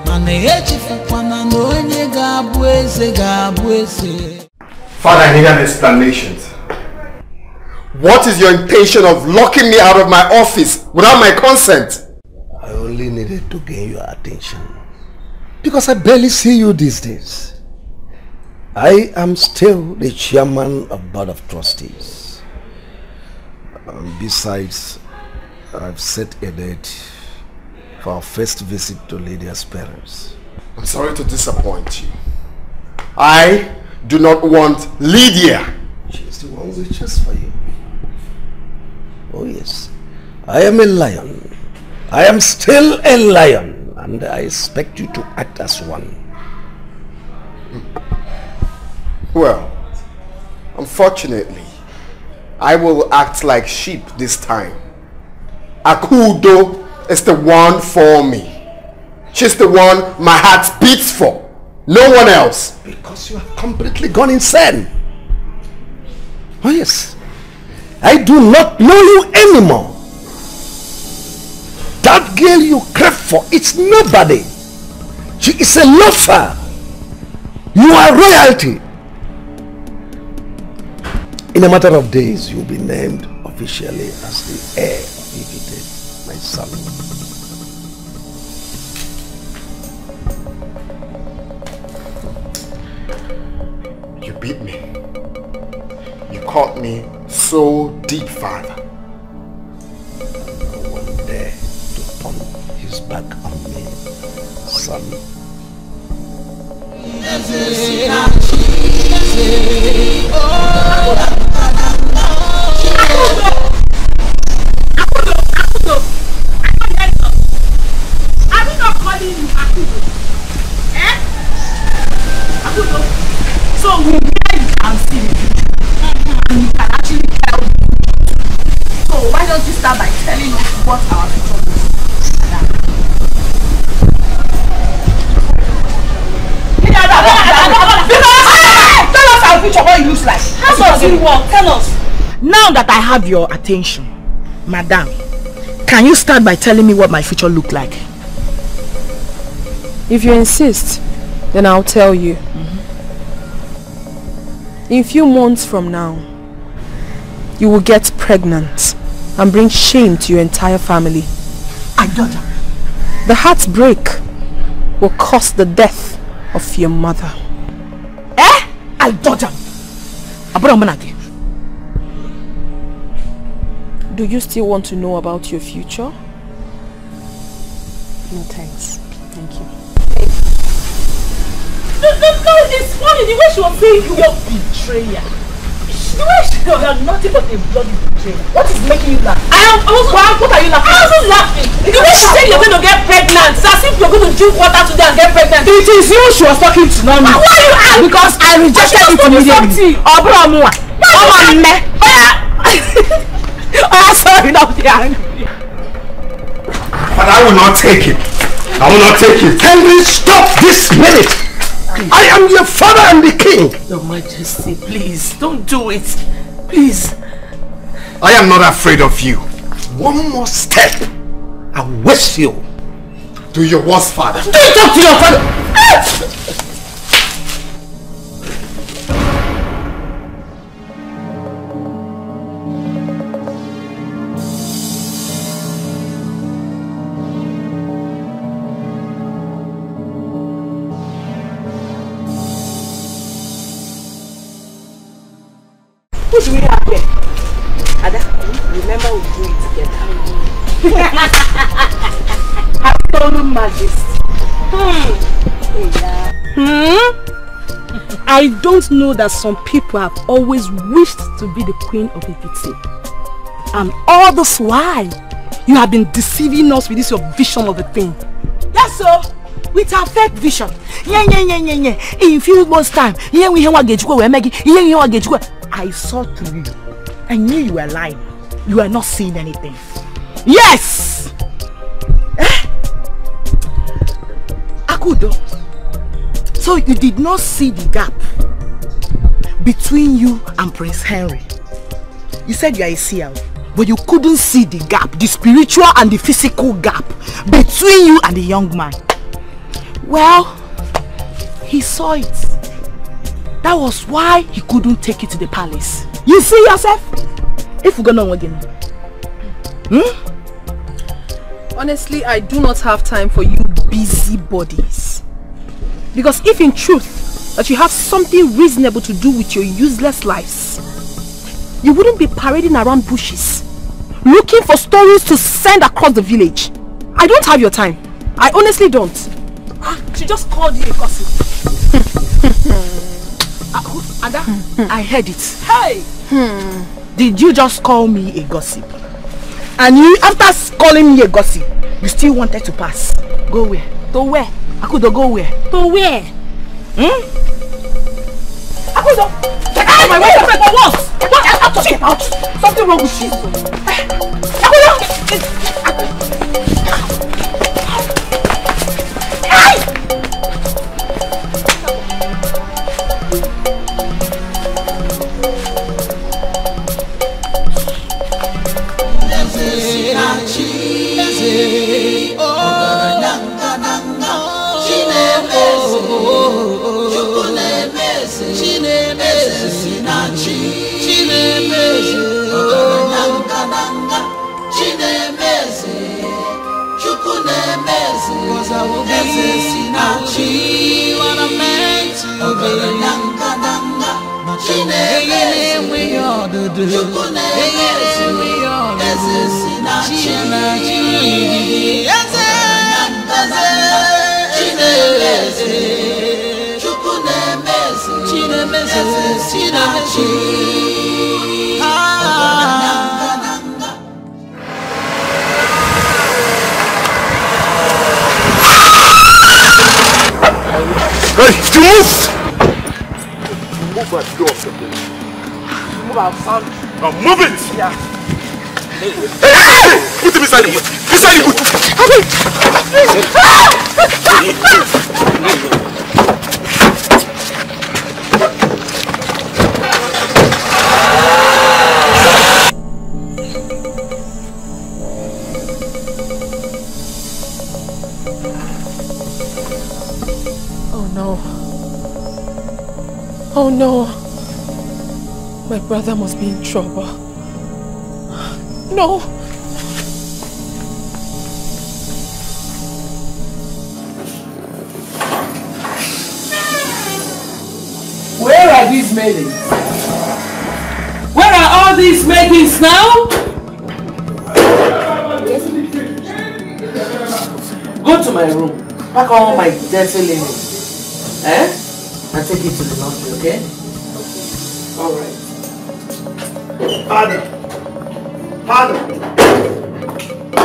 Mane echi fukwana no enye gabweze. Father, I need an explanation. What is your intention of locking me out of my office without my consent? I only needed to gain your attention because I barely see you these days. I am still the chairman of Board of Trustees. Besides, I've set a date for our first visit to Lydia's parents. I'm sorry to disappoint you. I do not want Lydia. She's the one we chose for you. Oh yes, I am a lion. I am still a lion, and I expect you to act as one. Well, unfortunately, I will act like sheep this time. Akudo is the one for me. She's the one my heart beats for. No one else. Because you have completely gone insane. Oh yes. I do not know you anymore. That girl you crave for, it's nobody. She is a loafer. You are royalty. In a matter of days, you'll be named officially as the heir of Dikeh, my son. You beat me. You caught me so deep, Father. No one dare to turn his back on me, son. Are we not calling you Akudo? Eh? Akudo. So where you can see the future and you can actually tell the future. So why don't you start by telling us what our future is? Tell us our future, what it looks like. How does it work? Tell us. Now that I have your attention, madam, can you start by telling me what my future look like? If you insist, then I'll tell you. In a few months from now, you will get pregnant and bring shame to your entire family. I got her. The heartbreak will cause the death of your mother. Eh? I got her. Do you still want to know about your future? No thanks. Thank you. No, it's funny the way she was saying you were betrayer. You are nothing but a bloody betrayer. What is making you laugh? What are you laughing? I wasn't laughing. The way she said you're going to get pregnant, it's as if you're going to drink water today and get pregnant. It is you she was talking to, not me. Why are you angry? Because I rejected it immediately. Oh, sorry, not be angry. But I will not take it. I will not take it. Henry, stop this minute. I am your father and the king. Your Majesty, please, don't do it. Please. I am not afraid of you. One more step, I wish you to your worst father. Don't talk to your father. Who do we have here? Ada, remember we do it together. Her total majesty. I don't know that some people have always wished to be the queen of Ekiti. And all this while, you have been deceiving us with this your vision of a thing. Yes, sir. With our fake vision. In few months' time, I saw through you. I knew you were lying. You were not seeing anything. Yes! Akudo. So you did not see the gap between you and Prince Henry. You said you are a seer, but you couldn't see the gap, the spiritual and the physical gap between you and the young man. Well, he saw it. That was why he couldn't take it to the palace. You see yourself? If we're gonna again. Honestly, I do not have time for you busybodies. Because if in truth that you have something reasonable to do with your useless lives, you wouldn't be parading around bushes, looking for stories to send across the village. I don't have your time. I honestly don't. She just called you a gossip. Ada, I heard it. Hey! Did you just call me a gossip? And you, after calling me a gossip, you still wanted to pass? Go where? To where? Akudo, go where? To where? Akudo! Get out of my way! For what? What are you talking about? Something wrong with you. Akudo! Hey, to move! Move our door. Move our sound. Now move it! Yeah. Hey! Put him inside the boot! Inside the boot! Oh no, my brother must be in trouble. No. Where are these maidens? Where are all these maidens now? Go to my room, pack all my dirty linen, and take it to the laundry, okay? Alright. Father! Father!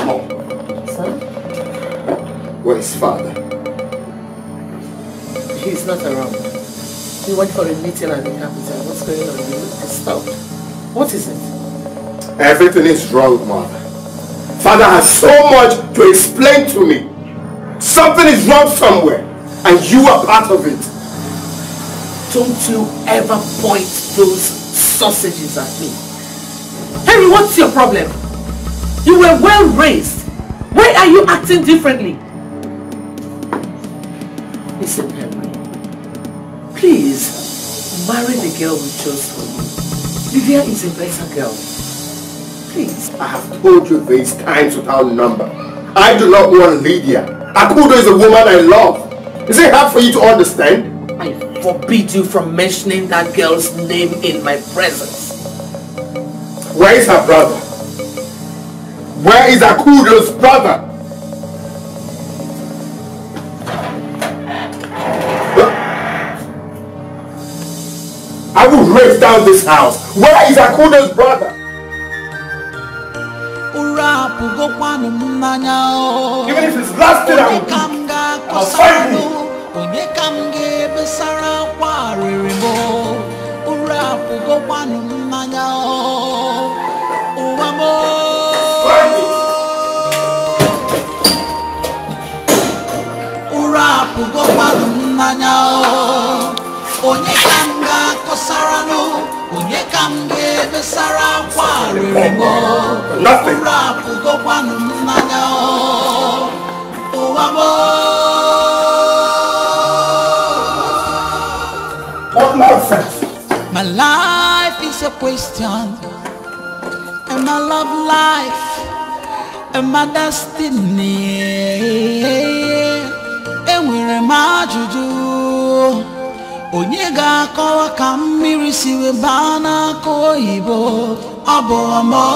Oh. Son? Where is father? He's not around. He went for a meeting at the capital. What's going on? You look disturbed. What is it? Everything is wrong, mother. Father has so much to explain to me. Something is wrong somewhere, and you are part of it. Don't you ever point those sausages at me. Henry, what's your problem? You were well raised. Why are you acting differently? Listen, Henry. Please, marry the girl we chose for you. Lydia is a better girl. Please. I have told you these times without number. I do not want Lydia. Akudo is a woman I love. Is it hard for you to understand? I forbid you from mentioning that girl's name in my presence. Where is her brother? Where is Akudo's brother? I will raise down this house. Where is Akudo's brother? Even if it's last thing I will do, I'll find you. Nothing. What nonsense? My life is a question, and my love life, and my destiny. And where am I to do? Onyega kawa kamiri siwe bana koibo abo amo.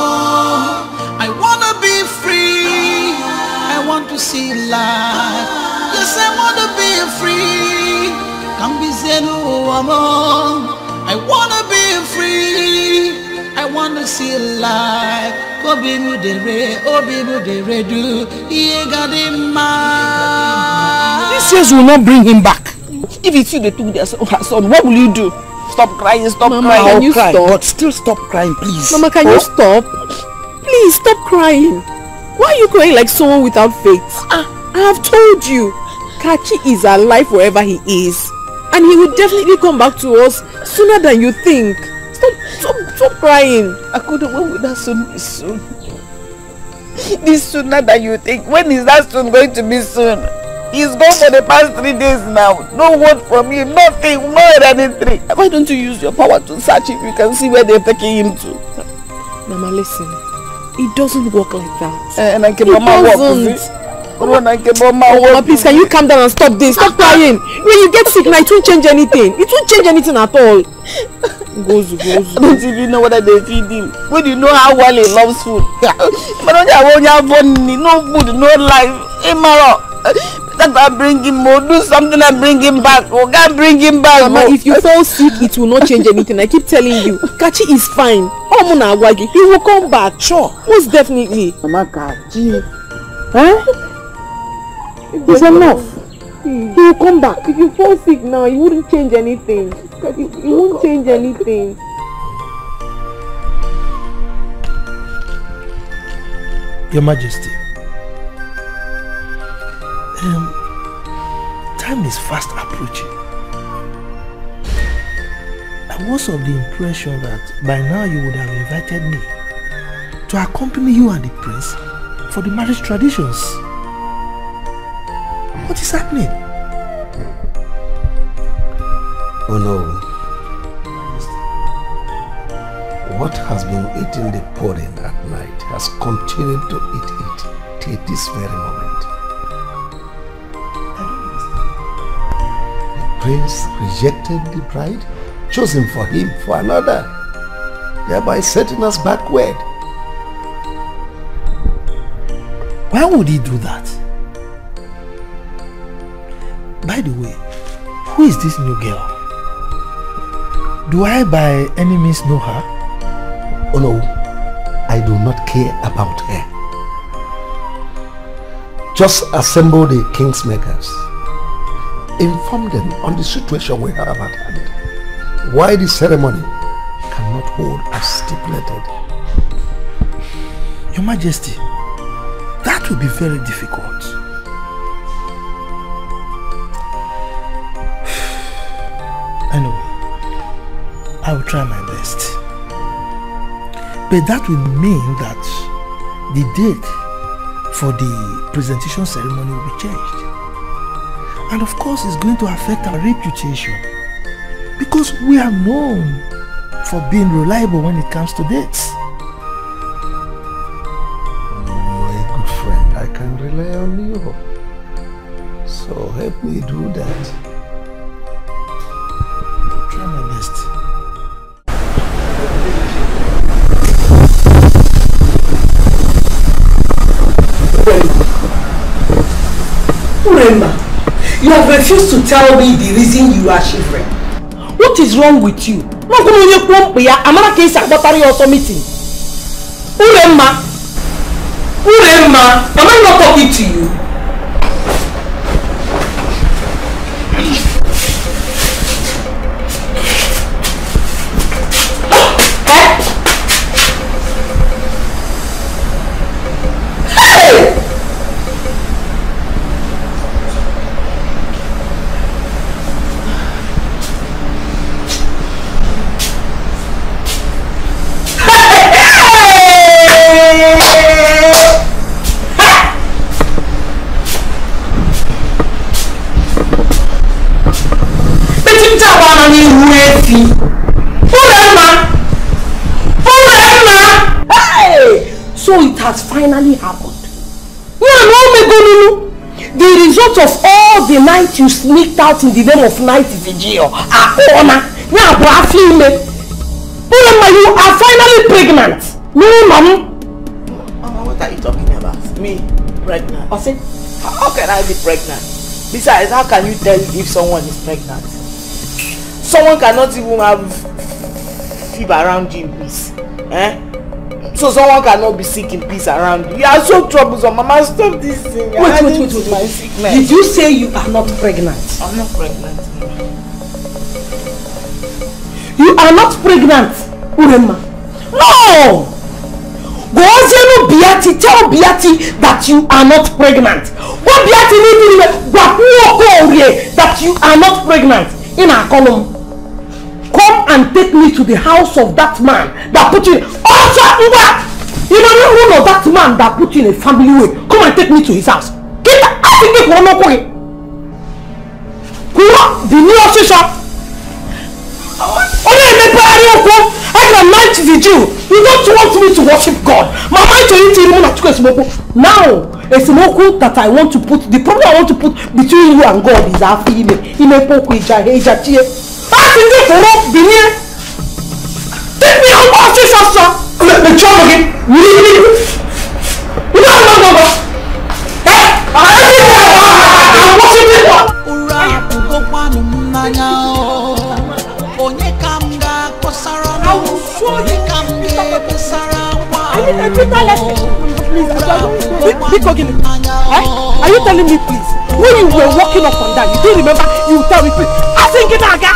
I wanna be free. I want to see life. Yes, I wanna be free. Come be zenu amo. I wanna be free. I wanna see life. Go be mudere, oh be mudere do. These years will not bring him back. If it's you they took her son, what will you do? Stop crying, stop Mama, crying. can you cry, stop? but still stop crying, please. Mama, can you stop? Please stop crying. Why are you crying like someone without faith? I have told you, Kachi is alive wherever he is, and he will definitely come back to us sooner than you think. Stop crying. Akudo, when will that soon be soon? This sooner than you think. When is that soon going to be soon? He's gone for the past 3 days now. No word from him, nothing, no anything. Why don't you use your power to search if you can see where they're taking him to? Mama, listen. It doesn't work like that. And I can Mama walk. Mama, please, can you calm down and stop this? Stop crying. When you get sick now, it won't change anything. It won't change anything at all. Gozu. I don't even know whether they feed him. When you know how well he loves food. But don't you have no food, no life. That I bring him more, do something and bring him back. Or can't bring him back. Mama, if you fall sick, it will not change anything. I keep telling you. Kachi is fine. He will come back. Sure. Most definitely. Mama, Kachi. Huh? It's enough. He will come back. If you fall sick now, it wouldn't change anything. It won't change anything. Your Majesty. Time is fast approaching. I was of the impression that by now you would have invited me to accompany you and the prince for the marriage traditions. What is happening? Oh no. What has been eating the pudding at night has continued to eat it till this very moment. Prince rejected the bride, chosen for him for another, thereby setting us backward. Why would he do that? By the way, who is this new girl? Do I by any means know her? Oh no, I do not care about her. Just assemble the Kingsmakers. Inform them on the situation we have at hand. Why the ceremony cannot hold as stipulated. Your Majesty, that will be very difficult. Anyway, I will try my best. But that will mean that the date for the presentation ceremony will be changed. And of course, it's going to affect our reputation. Because we are known for being reliable when it comes to dates. You're a good friend. I can rely on you. So help me do that. I'll try my best. Uremba, you have refused to tell me the reason you are shivering. What is wrong with you? I'm not Uremba, am I not talking to you? So it has finally happened. The result of all the night you sneaked out in the name of night vigil are honor. You are finally pregnant. No, Mama, what are you talking about? Me, pregnant? I said, how can I be pregnant? Besides, how can you tell if someone is pregnant? Someone cannot even have fever around you in peace. So someone cannot be sick in peace around you. You are so troublesome. Mama, stop this thing. Wait. Did you say you are not pregnant? I'm not pregnant. You are not pregnant, Uremma. No! Go Beati, tell Beati that you are not pregnant. What Beati need that you are not pregnant in our column. Come and take me to the house of that man that put you in. Also, you don't know that man that put you in a family way. Come and take me to his house. Get the African one up with. The new official. I can night vigil. You don't want me to worship God. My mind to eat now. A smoke that I want to put. The problem I want to put between you and God is our female. Take me out of this house, let me try again. Are you telling me please? When you were walking up and down, you don't remember? You tell me please. I think it again.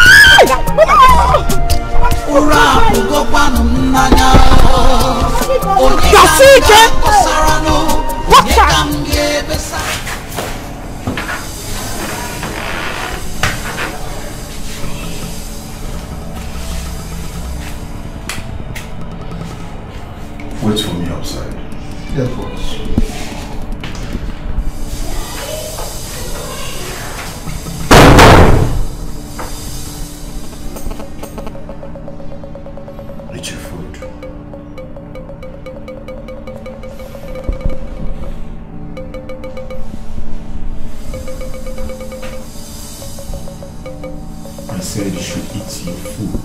Wait for me outside. Yes, boss. Eat your food. I said you should eat your food.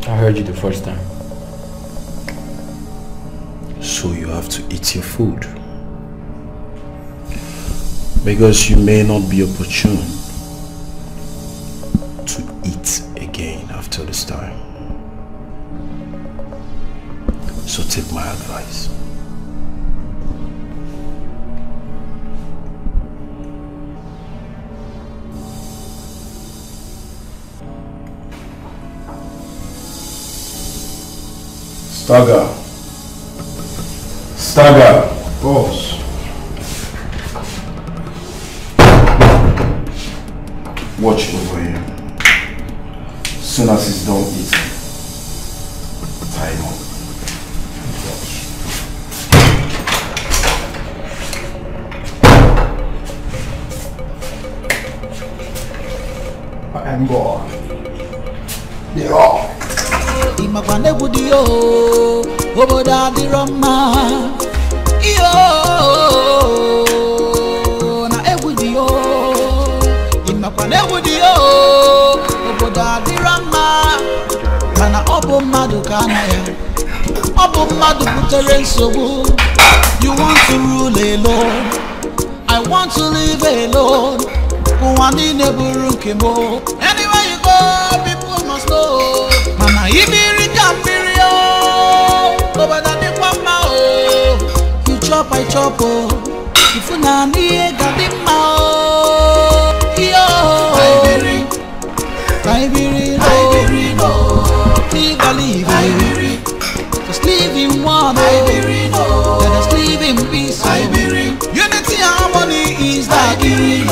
I heard you the first time. So you have to eat your food. Because you may not be opportune to eat again after this time. So take my advice. Stagger. Boss. Watch over him. As soon as he's done eating, tie him up. And go. Yeah. Imakwane budio, oboda di Roma. Iyo na ebudio. Imakwane budio, oboda di Roma. Mana obo madu kana ya. Obo madu putere nsobu. You want to rule alone. I want to live alone. Kuwani neburu kemo. Anywhere you go, people must know. Mana ibiri kambirio. Obada di kwama o. You chop, I chop o. Ifuna niye gadima o. Yo. Ibiri no. Live. Just live in one. Let us live in peace. Unity and harmony is the key.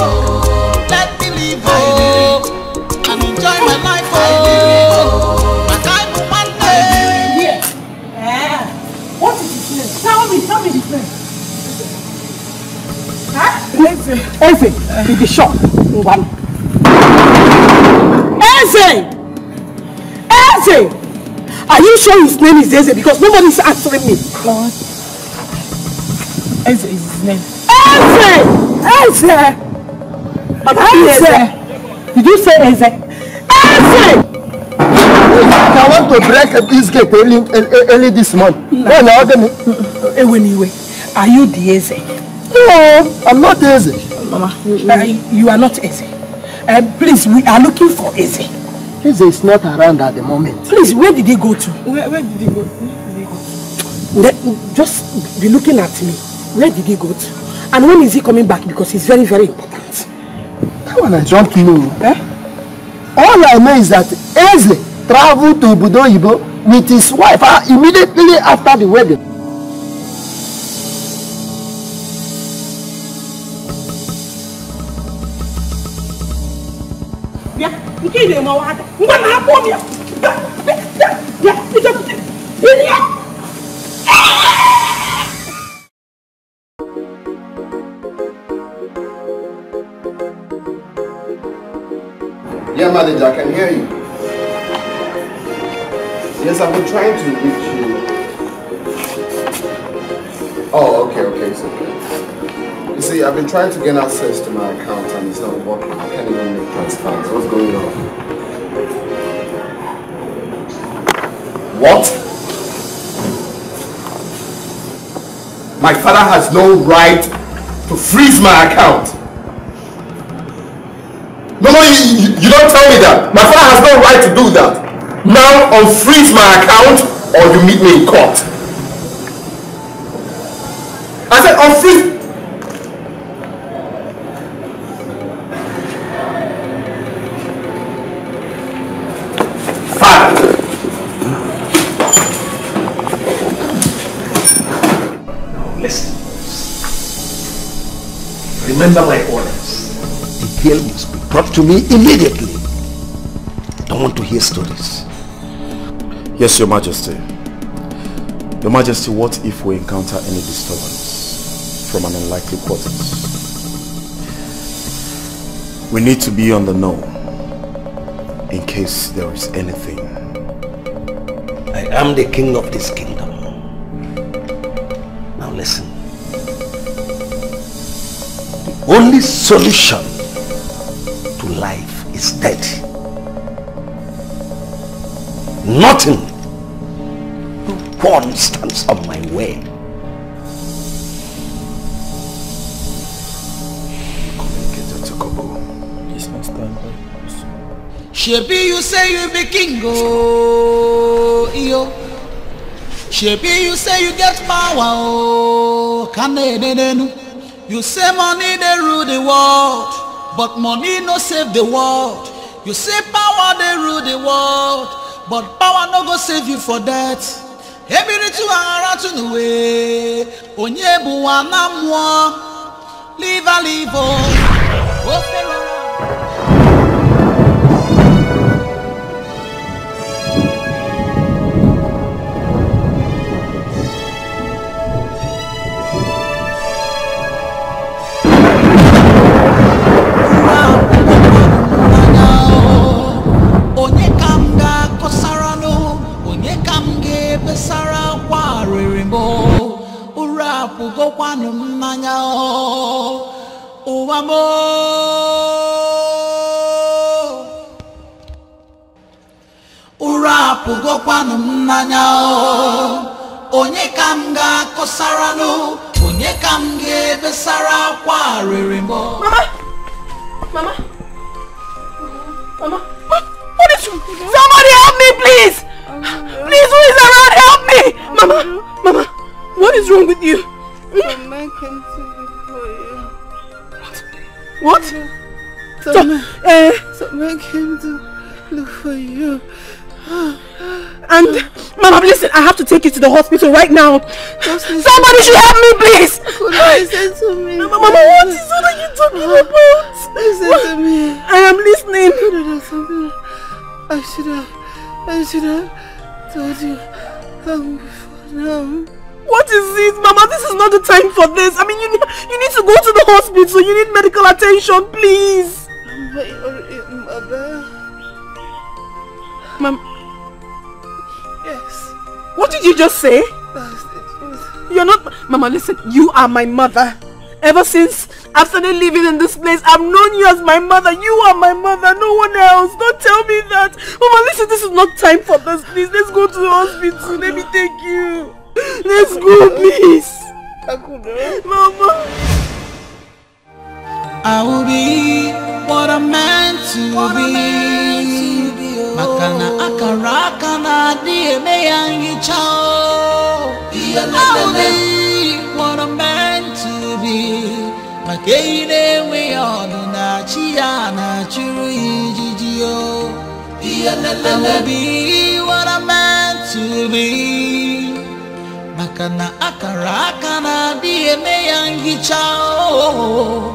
Let me live and enjoy my life. My time one day. What is his name? Tell me his name. Huh? Eze, in the shop. One. Eze! Are you sure his name is Eze? Because nobody is answering me. Lord. Eze is his name. Eze! Did you say Eze? Eze! I want to break this gate early this month. Anyway, are you the Eze? No, I'm not Eze. Mama, you are not Eze. Please, we are looking for Eze. Eze is not around at the moment. Please, where did he go to? Where did he go? Just be looking at me. Where did he go to? And when is he coming back? Because he's very, very important. That one I don't know. All I know is that Eze traveled to Budo Ibo with his wife immediately after the wedding. Yeah, manager, I can hear you. Yes, I've been trying to reach you. Oh, okay, it's okay. You see, I've been trying to get access to my account and it's not working. I can't even make transfers. What's going on? What? My father has no right to freeze my account. No, you don't tell me that. My father has no right to do that. Now unfreeze my account or you meet me in court. I said unfreeze. Father. Now listen. Remember my orders. The girl must be brought to me immediately. I don't want to hear stories. Yes, Your Majesty. Your Majesty, what if we encounter any disturbance from an unlikely quarters? We need to be on the know in case there is anything. I am the king of this kingdom. Now listen. The only solution to life is death. Nothing. No one stands on my way. Communicator to Kobo. Yes, Master. Shebi, you say you be king, oh, yo. Shebi, you say you get power, oh, you say money they rule the world, but money no save the world. You say power they rule the world, but power no go save you for that. Every to around to the way, onye buwana mwa, live a live oh. Besara kwa ririmo ura pugo kwanu nanya o uwamo ura pugo kwanu nanya o onye kamga kosarano onye kamge besara kwa ririmo. Mama, what is wrong? Somebody help me, please. Please, who is around? Help me! Mama, what is wrong with you? Mama came to look for you. What? Someone came to look for you. And, Mama, listen, I have to take you to the hospital right now. Somebody should help me, please! Listen to me. Mama, what is it that you're talking about? Listen to me. I am listening. I should have told you long before now. What is it, Mama? This is not the time for this. I mean, you need to go to the hospital. You need medical attention, please. But you're a mother. Mom. Yes. What did you just say? That's the truth. You're not... Mama, listen. You are my mother. Ever since I've started living in this place, I've known you as my mother. You are my mother, no one else. Don't tell me that. Mama, listen, this is not time for this. Please, let's go to the hospital. Let me take you. Let's go, please. Mama. I will be what I'm meant to be. Makana akaraka na dieme yangi chao. I will be what I'm meant to be. Makene we on na chia na churu ijijio. I will be what I'm meant to be. Makana akaraka na dieme yangi chao.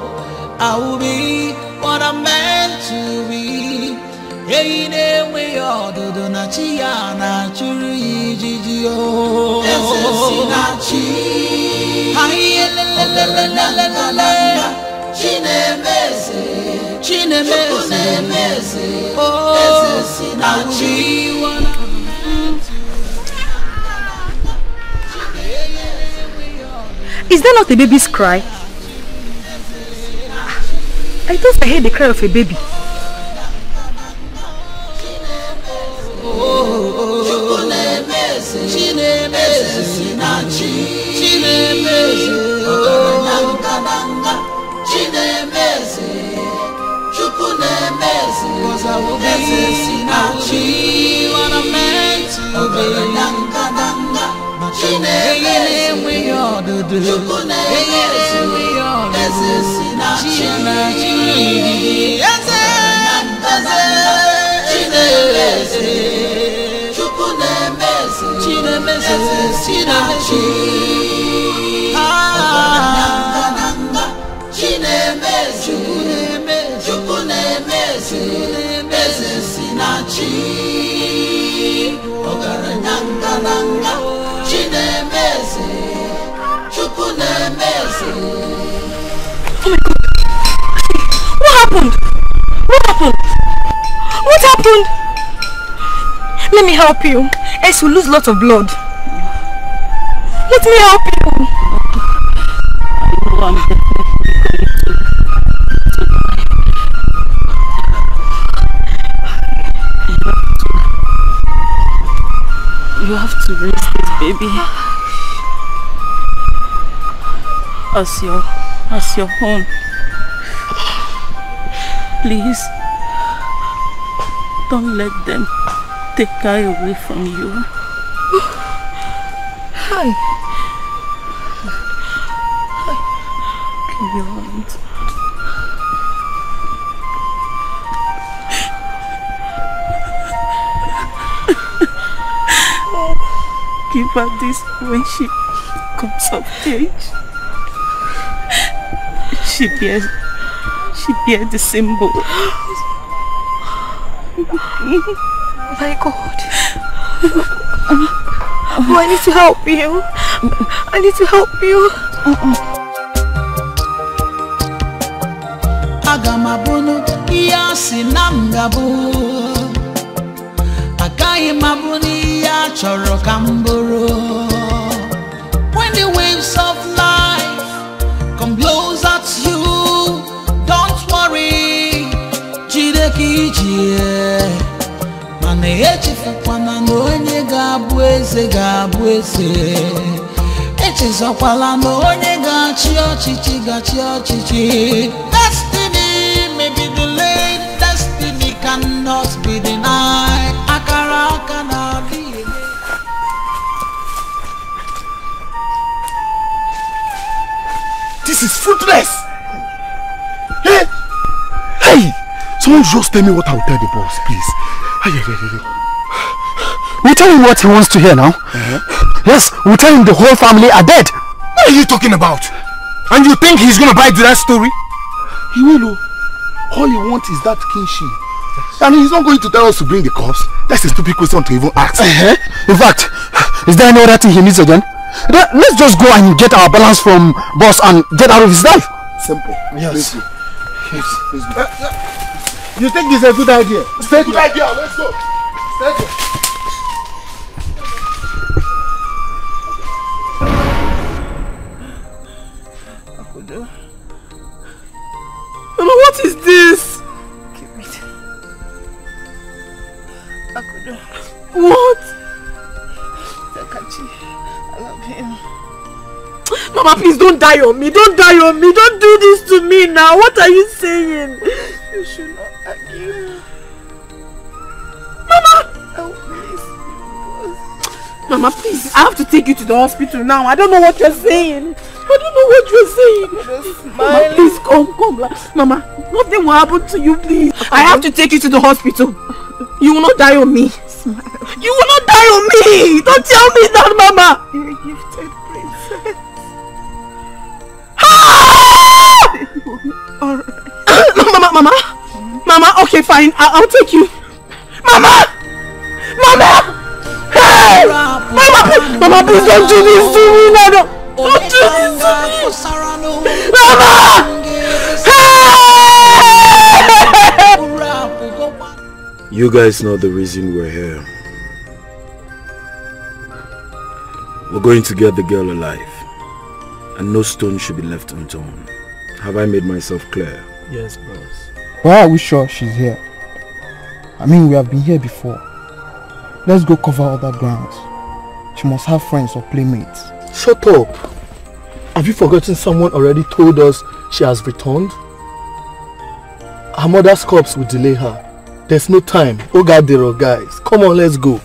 I will be what I'm meant to be. Hey, we all do na chia na churu ijijio. Is that not a baby's cry? I thought I heard the cry of a baby. Cause I will be what I'm meant to be. We all do. We all What happened? Let me help you. Else you lose lots of blood. Let me help you. I know I'm definitely going to. You have to raise this baby as your own. Please, don't let them take her away from you. Hi. Give me your hand. Give her this when she comes of age. She bears the symbol. My God. Oh, I need to help you. I need to help you. Agamabuno yasinamgabu. Akai mabuni ya choro kamburu. When the waves of life come blows at you, don't worry. Jideki jie. Mane echifukwana n'onye ga-abụ eze. Echizokwala n'onye ga-achị ọchịchị. Destiny may be delayed, destiny cannot be denied. Akara aka na-adị eme. This is fruitless. Hey! Someone just tell me what I will tell the boss, please. We tell him what he wants to hear now. Yes, we tell him the whole family are dead. What are you talking about? And you think he's gonna buy into that story? He will. All he wants is that kinship. And he's not going to tell us to bring the cops. That's a stupid question to even ask. In fact, is there any other thing he needs again? Let's just go and get our balance from boss and get out of his life. Simple. Yes. Yes. You think it's a good idea? Stay good idea. Let's go. Stay good. Mama, what is this? Give me that. Akudo. What? Takachi, I love him. Mama, please don't die on me. Don't die on me. Don't do this to me now. What are you saying? You should not argue. Mama! Oh, please. Mama, please. I have to take you to the hospital now. I don't know what you're saying. I don't know what you're saying. Mama, please come. Mama, nothing will happen to you, please. I have to take you to the hospital. You will not die on me. Smile. You will not die on me. Don't tell me that, Mama. You're a gifted princess. Mama, okay, fine. I'll take you. Mama! Hey! Mama, please don't do this to me. No. Don't do this to me. Mama! Hey! You guys know the reason we're here. We're going to get the girl alive. And no stone should be left unturned. Have I made myself clear? Yes, boss. Why are we sure she's here? I mean, we have been here before. Let's go cover other grounds. She must have friends or playmates. Shut up! Have you forgotten someone already told us she has returned? Her mother's corpse will delay her. There's no time. Ogadero, guys. Come on, let's go.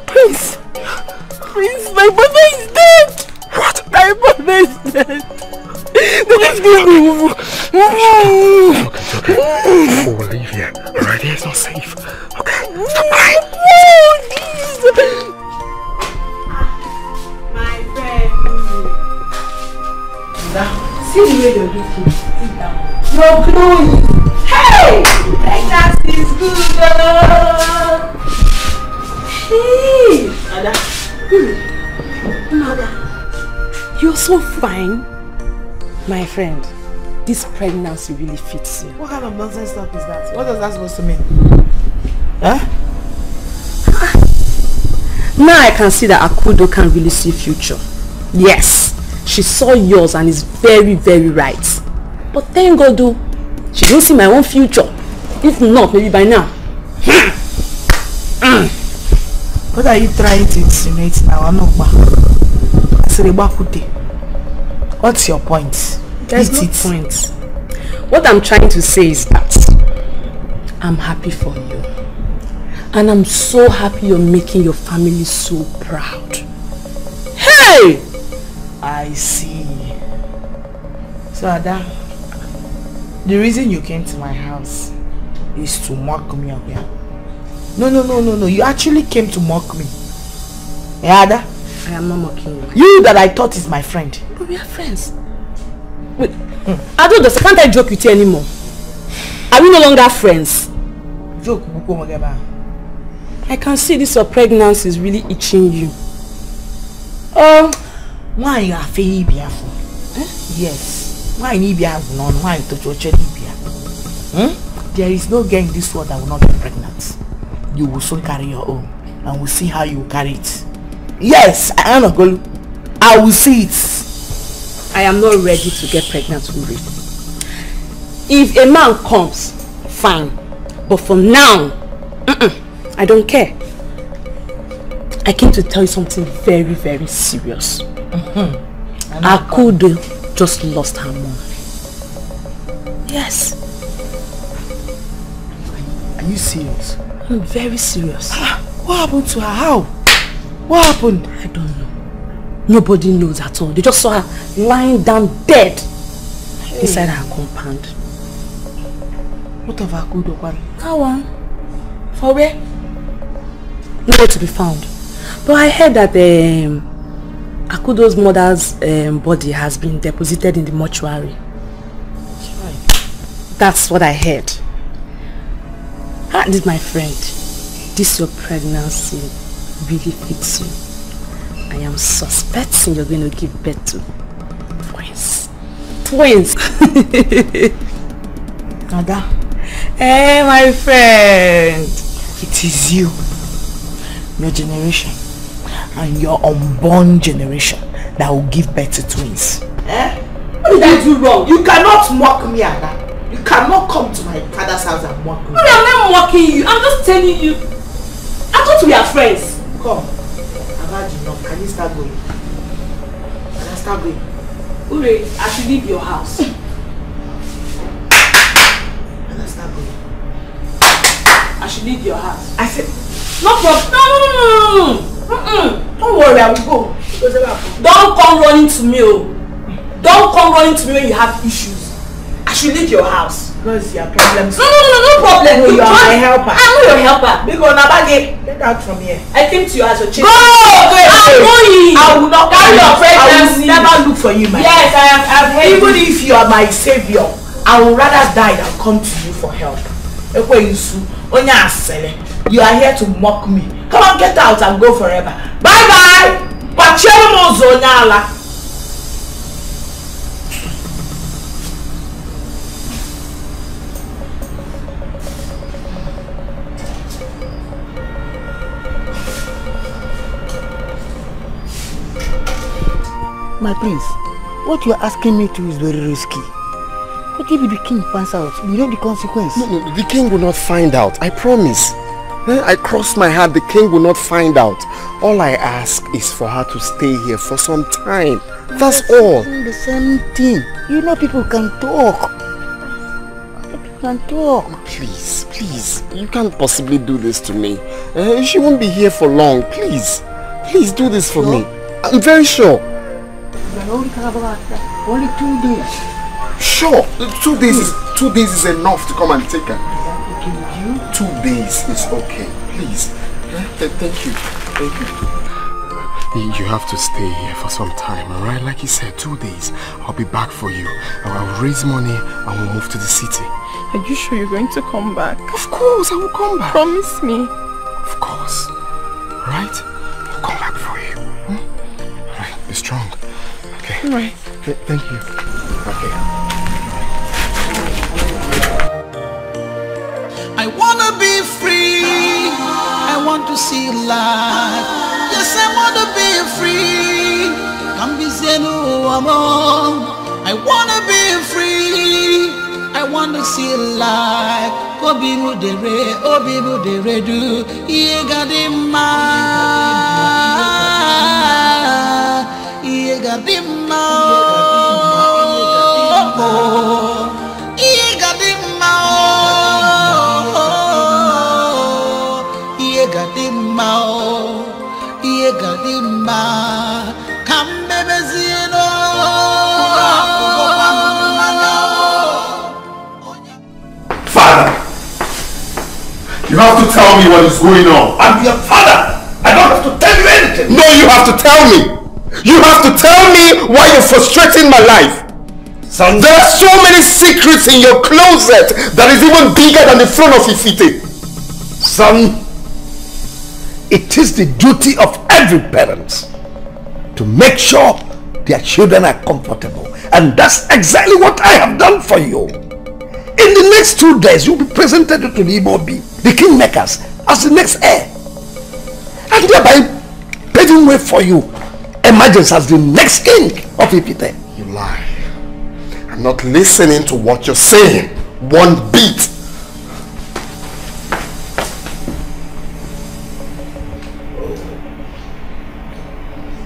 Prince! Prince, my brother is dead! What? My brother is dead! Please give me one. It's okay. We'll leave here. Alright, here it's not safe. Okay? Stop crying. My friend. See the way you're looking. Sit down. You're glowing. Hey! That is good. Hey! Ada. Ada. You're so fine. My friend, this pregnancy really fits you. What kind of nonsense stuff is that? What does that supposed to mean? Huh? Now I can see that Akudo can really see future. Yes, she saw yours and is very, very right. But thank God though, she don't see my own future. If not, maybe by now. What are you trying to insinuate now? What's your point? There's no point. What I'm trying to say is that I'm happy for you. And I'm so happy you're making your family so proud. Hey! I see. So Ada, the reason you came to my house is to mock me up here. No. You actually came to mock me. Yeah, Ada? I am not mocking you. You that I thought is my friend. But we are friends. Wait, I don't know, can't I joke with you anymore? Are we no longer friends? Joke, I can see this your pregnancy is really itching you. Why you are fairy biafo? Yes. Why need biafo? No, why to church There is no girl in this world that will not get pregnant. You will soon carry your own, and we'll see how you will carry it. Yes, I am not going. I will see it. I am not ready to get pregnant, Uri. If a man comes, fine. But for now, I don't care. I came to tell you something very, very serious. Akudo just lost her mom. Yes. Are you serious? I'm very serious. What happened to her? How? What happened? I don't know. Nobody knows at all. They just saw her lying down dead inside her compound. What of Akudo? How one? For where? Nowhere to be found. But I heard that Akudo's mother's body has been deposited in the mortuary. That's what I heard. This, my friend, this your pregnancy really fits you. I am suspecting you're going to give birth to twins. Twins! Ada. Hey, my friend. It is you, your generation, and your unborn generation that will give birth to twins. What did I do wrong? You cannot mock me, Ada. You cannot come to my father's house and mock me. I'm not mocking you. I'm just telling you. I thought we are friends. Come. I've had enough. Can you start going? Can I start going? Ure, I should leave your house. Can I start going? I should leave your house. I said, no problem. No. Don't worry, I will go. Don't come running to me. Don't come running to me when you have issues. I should leave your house. Because your problems. No problem. No, you are my helper. I'm not your helper. Because Nabage, get out from here. I came to you as a child. Go! I'm going. I will not carry your pregnancy. I will never look for you, my yes, I have heard. Even if you are my savior, I would rather die than come to you for help. You are here to mock me. Come on, get out and go forever. Bye bye. My prince, what you are asking me to is very risky. What if the king finds out? You know the consequence. No, the king will not find out. I promise. I cross my heart, the king will not find out. All I ask is for her to stay here for some time. That's all. The same thing. You know people can talk. People can talk. Please, please. You can't possibly do this to me. She won't be here for long. Please. Please do this for me. I'm very sure. Only 2 days. Sure. 2 days is enough to come and take her. 2 days is okay. Please. Thank you. Thank you. You have to stay here for some time, alright? Like you said, 2 days. I'll be back for you. I'll raise money and we'll move to the city. Are you sure you're going to come back? Of course, I will come back. Promise me. Of course. Alright? I'll come back for you. Alright, be strong. Okay. Alright. Thank you. Okay. I wanna be free. I want to see life. Yes, I wanna be free. Can't be saying no among. I wanna be free. I wanna see life. Obi mu dere do. Iye gadima. Iye gadima. Iye gadima. Iye gadima. Iye gadima. Kambe bezino. Father, you have to tell me what is going on. I'm your father. I don't have to tell you anything. No, you have to tell me. You have to tell me why you're frustrating my life. Son, there are so many secrets in your closet that is even bigger than the throne of Ifite. Son, it is the duty of every parent to make sure their children are comfortable. And that's exactly what I have done for you. In the next 2 days, you'll be presented to the Imobi, the kingmakers, as the next heir. And thereby paving way for you, emergence as the next king of Ifite. You lie. I'm not listening to what you're saying. One bit.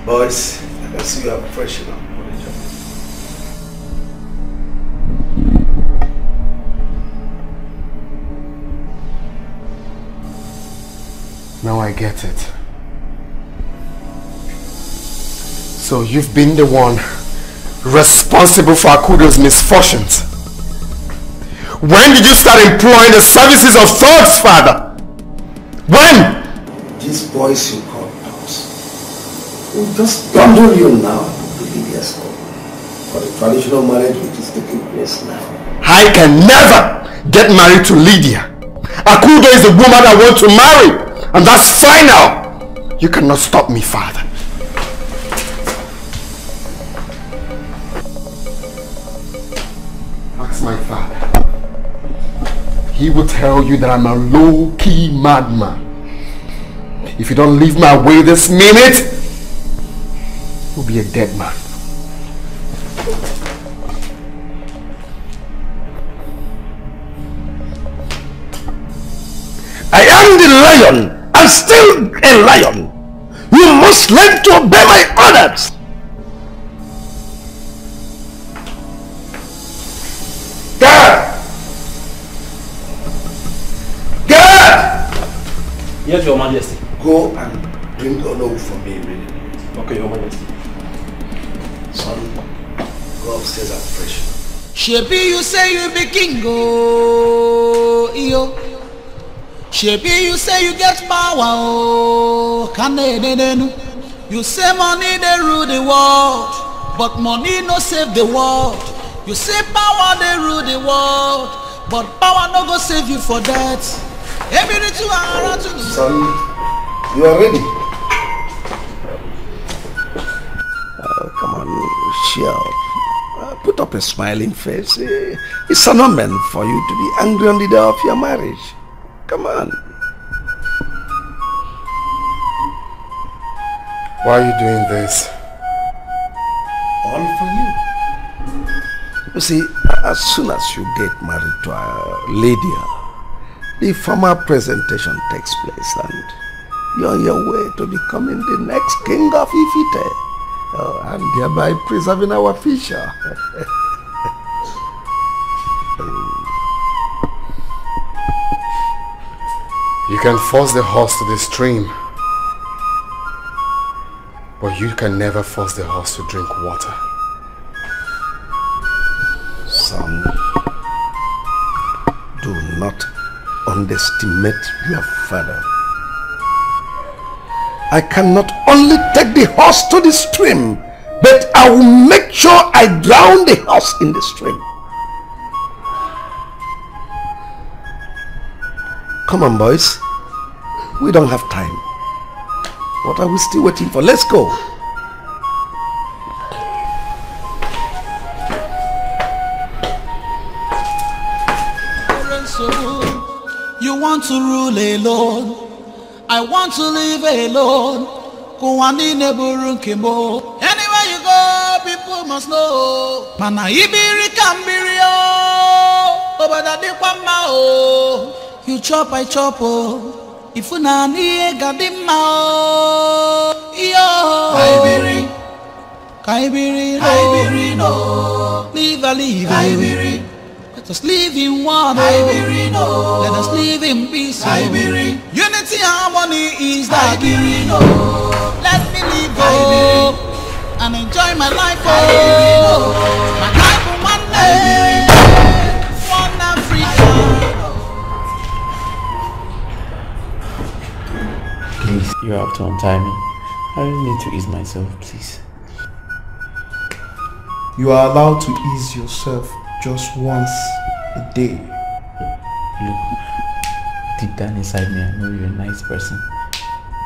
Boys, I can see you are fresh enough. Now I get it. So you've been the one responsible for Akudo's misfortunes. When did you start employing the services of thugs, father? When? These boys you call pals will just bundle you now to Lydia's home for the traditional marriage which is taking place now. I can never get married to Lydia. Akudo is the woman I want to marry, and that's final. You cannot stop me, father. Ask my father. He will tell you that I'm a low-key madman. If you don't leave my way this minute, you'll be a dead man. I am the lion and still a lion. You must learn to obey my orders. Yes, Your Majesty. Go and bring Olowu for me immediately. Okay, Your Majesty. Son, go upstairs and fresh. Shebi, you say you be king, oh, yo. Shebi, you say you get power, oh, you say money they rule the world, but money no save the world. You say power they rule the world, but power no go save you for that. Son, you are ready. Come on, cheer up. Put up a smiling face. It's an omen for you to be angry on the day of your marriage. Come on. Why are you doing this? All for you. You see, as soon as you get married to a lady, the formal presentation takes place and you're on your way to becoming the next king of Ifite. and thereby preserving our future. You can force the horse to the stream, but you can never force the horse to drink water. Son, do not underestimate your father. I cannot only take the horse to the stream, but I will make sure I drown the horse in the stream. Come on, boys. We don't have time. What are we still waiting for? Let's go. You want to rule alone. I want to live alone. Anywhere you go, people must know. Mana ibiri kambirio. You chop, I chop. If you na ni gadima. Kaibiri no. Live a live. Let us live in one. Let us live in peace. Unity and harmony is that. Let me live and enjoy my life. My life for one day. One Africa. Please, you have to untie me. I really need to ease myself, please. You are allowed to ease yourself just once a day. Look, deep down inside me, I know you're a nice person.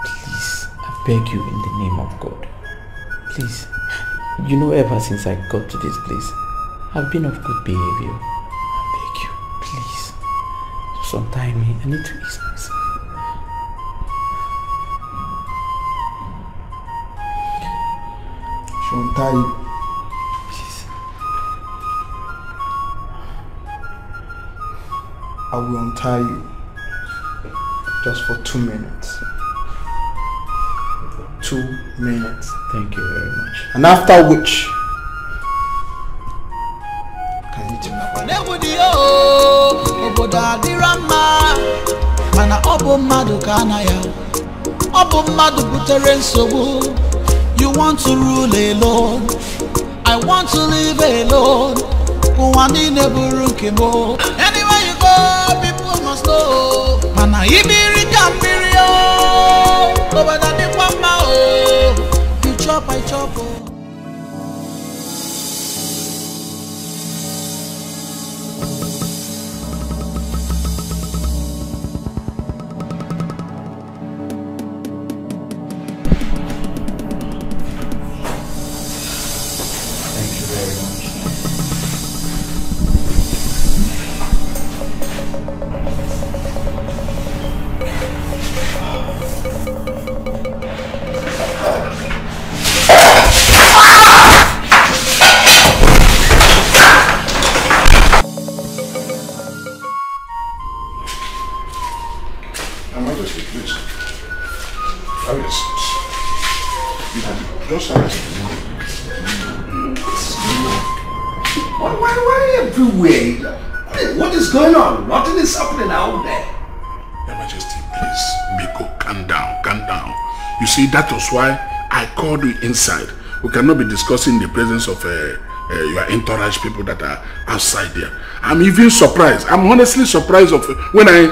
Please, I beg you in the name of God. Please, you know ever since I got to this place, I've been of good behavior. I beg you, please, just untie me. I need to ease myself. She'll untie you. I will untie you just for 2 minutes. 2 minutes. Thank you very much. And after which, can you tell me? You want to rule alone. I want to live alone. Anywhere you go, people must know. Mana ibiri kambirio. You chop, I chop. Why everywhere? What is going on? Nothing is happening out there. Your Majesty, please, Biko, calm down, calm down. You see, that was why I called you inside. We cannot be discussing the presence of your entourage people that are outside there. I'm even surprised. I'm honestly surprised of when they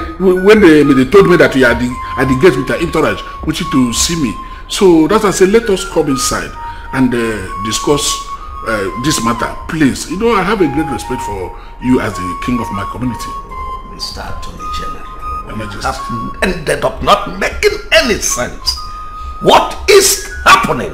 told me that you are at the gate with your entourage, which is to see me. So that's why I said, let us come inside and discuss this matter, please. You know, I have a great respect for you as the king of my community. Mr. Attorney General, you have ended up not making any sense. What is happening?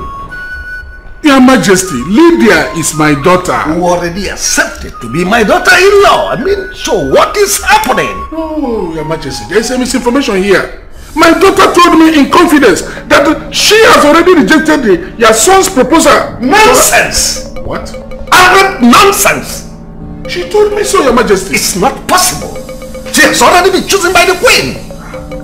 Your Majesty, Lydia is my daughter. Who already accepted to be my daughter-in-law. I mean, so what is happening? Oh, Your Majesty, there is a misinformation here. My daughter told me in confidence that she has already rejected your son's proposal. Nonsense! What? Arrant nonsense! She told me so, Your Majesty. It's not possible. She has already been chosen by the Queen.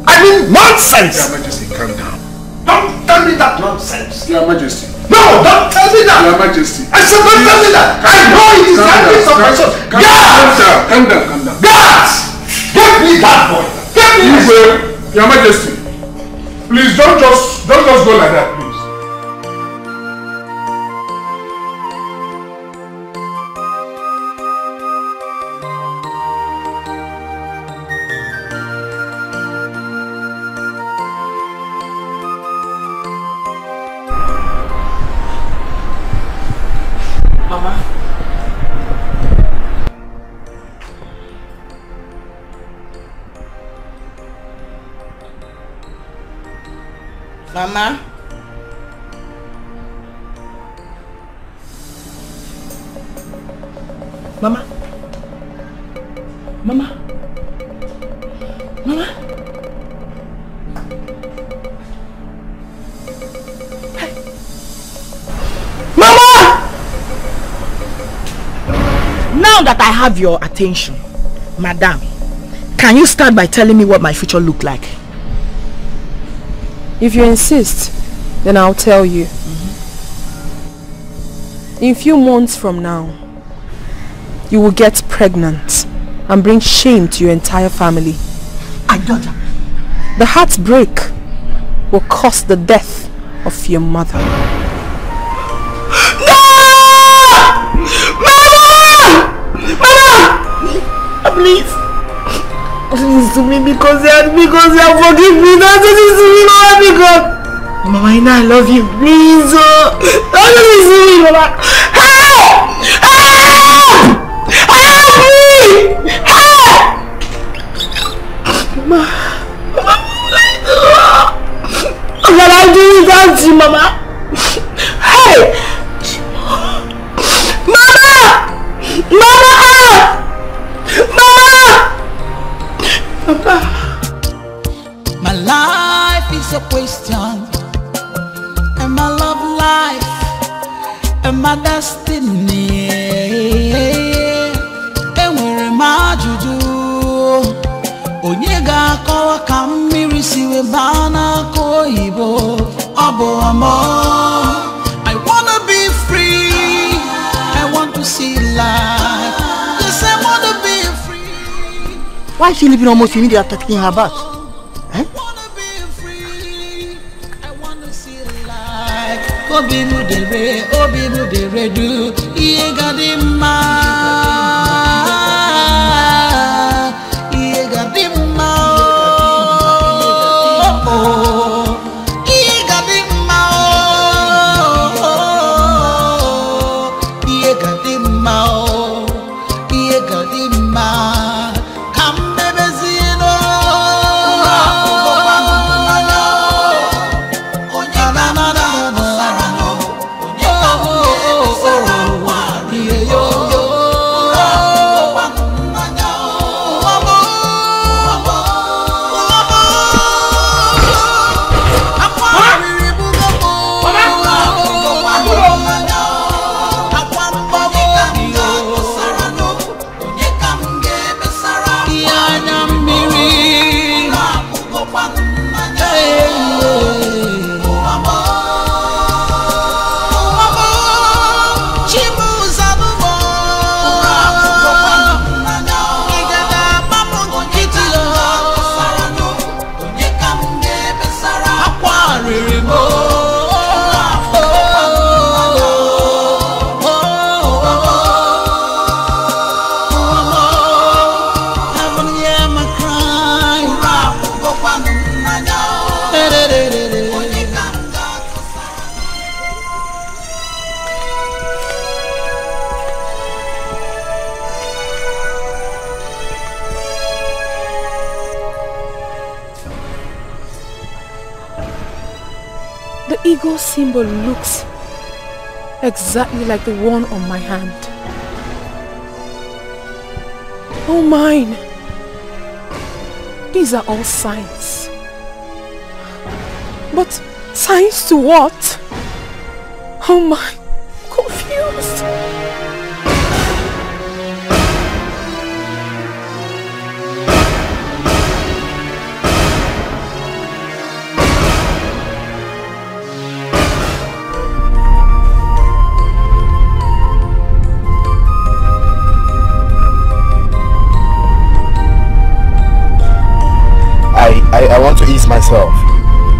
I mean, nonsense! Your Majesty, calm down. Don't tell me that nonsense. Your Majesty. No, don't tell me that! Your Majesty. I said don't tell me that! I know it is the handling of my son! Guards! Calm down. Guards! Get me that boy! Get me this boy! Your Majesty, please don't just go like that, please. Mama? Mama? Mama? Mama? Hey. Mama! Now that I have your attention, Madam, can you start by telling me what my future look like? If you insist, then I'll tell you. In a few months from now, you will get pregnant and bring shame to your entire family. Adoda. The heartbreak will cause the death of your mother. No! Mama! Mama! Please. Please to me because you have forgive me. Don't do this to me, Mama, because Mama, I know I love you. Please, don't do this to me, Mama. Help! Help! Help me! Help! Mama, what can I do without you, Mama? Hey! Mama! Mama! Mama! Papa. My life is a question, and my love life, and my destiny. And where am I, Juju? Onyega kawa kamiri siwe bana koibo abo amo. I wanna be free. I want to see life. Yes, I wanna be free. Why is she living almost immediately after taking her bath? Eh? Obibu de re do iye gadima iye gadima oh iye gadima oh iye gadima oh iye gadima kambe bezino The eagle symbol looks exactly like the one on my hand. Oh mine! These are all signs. But signs to what? Oh my, confused. ease myself.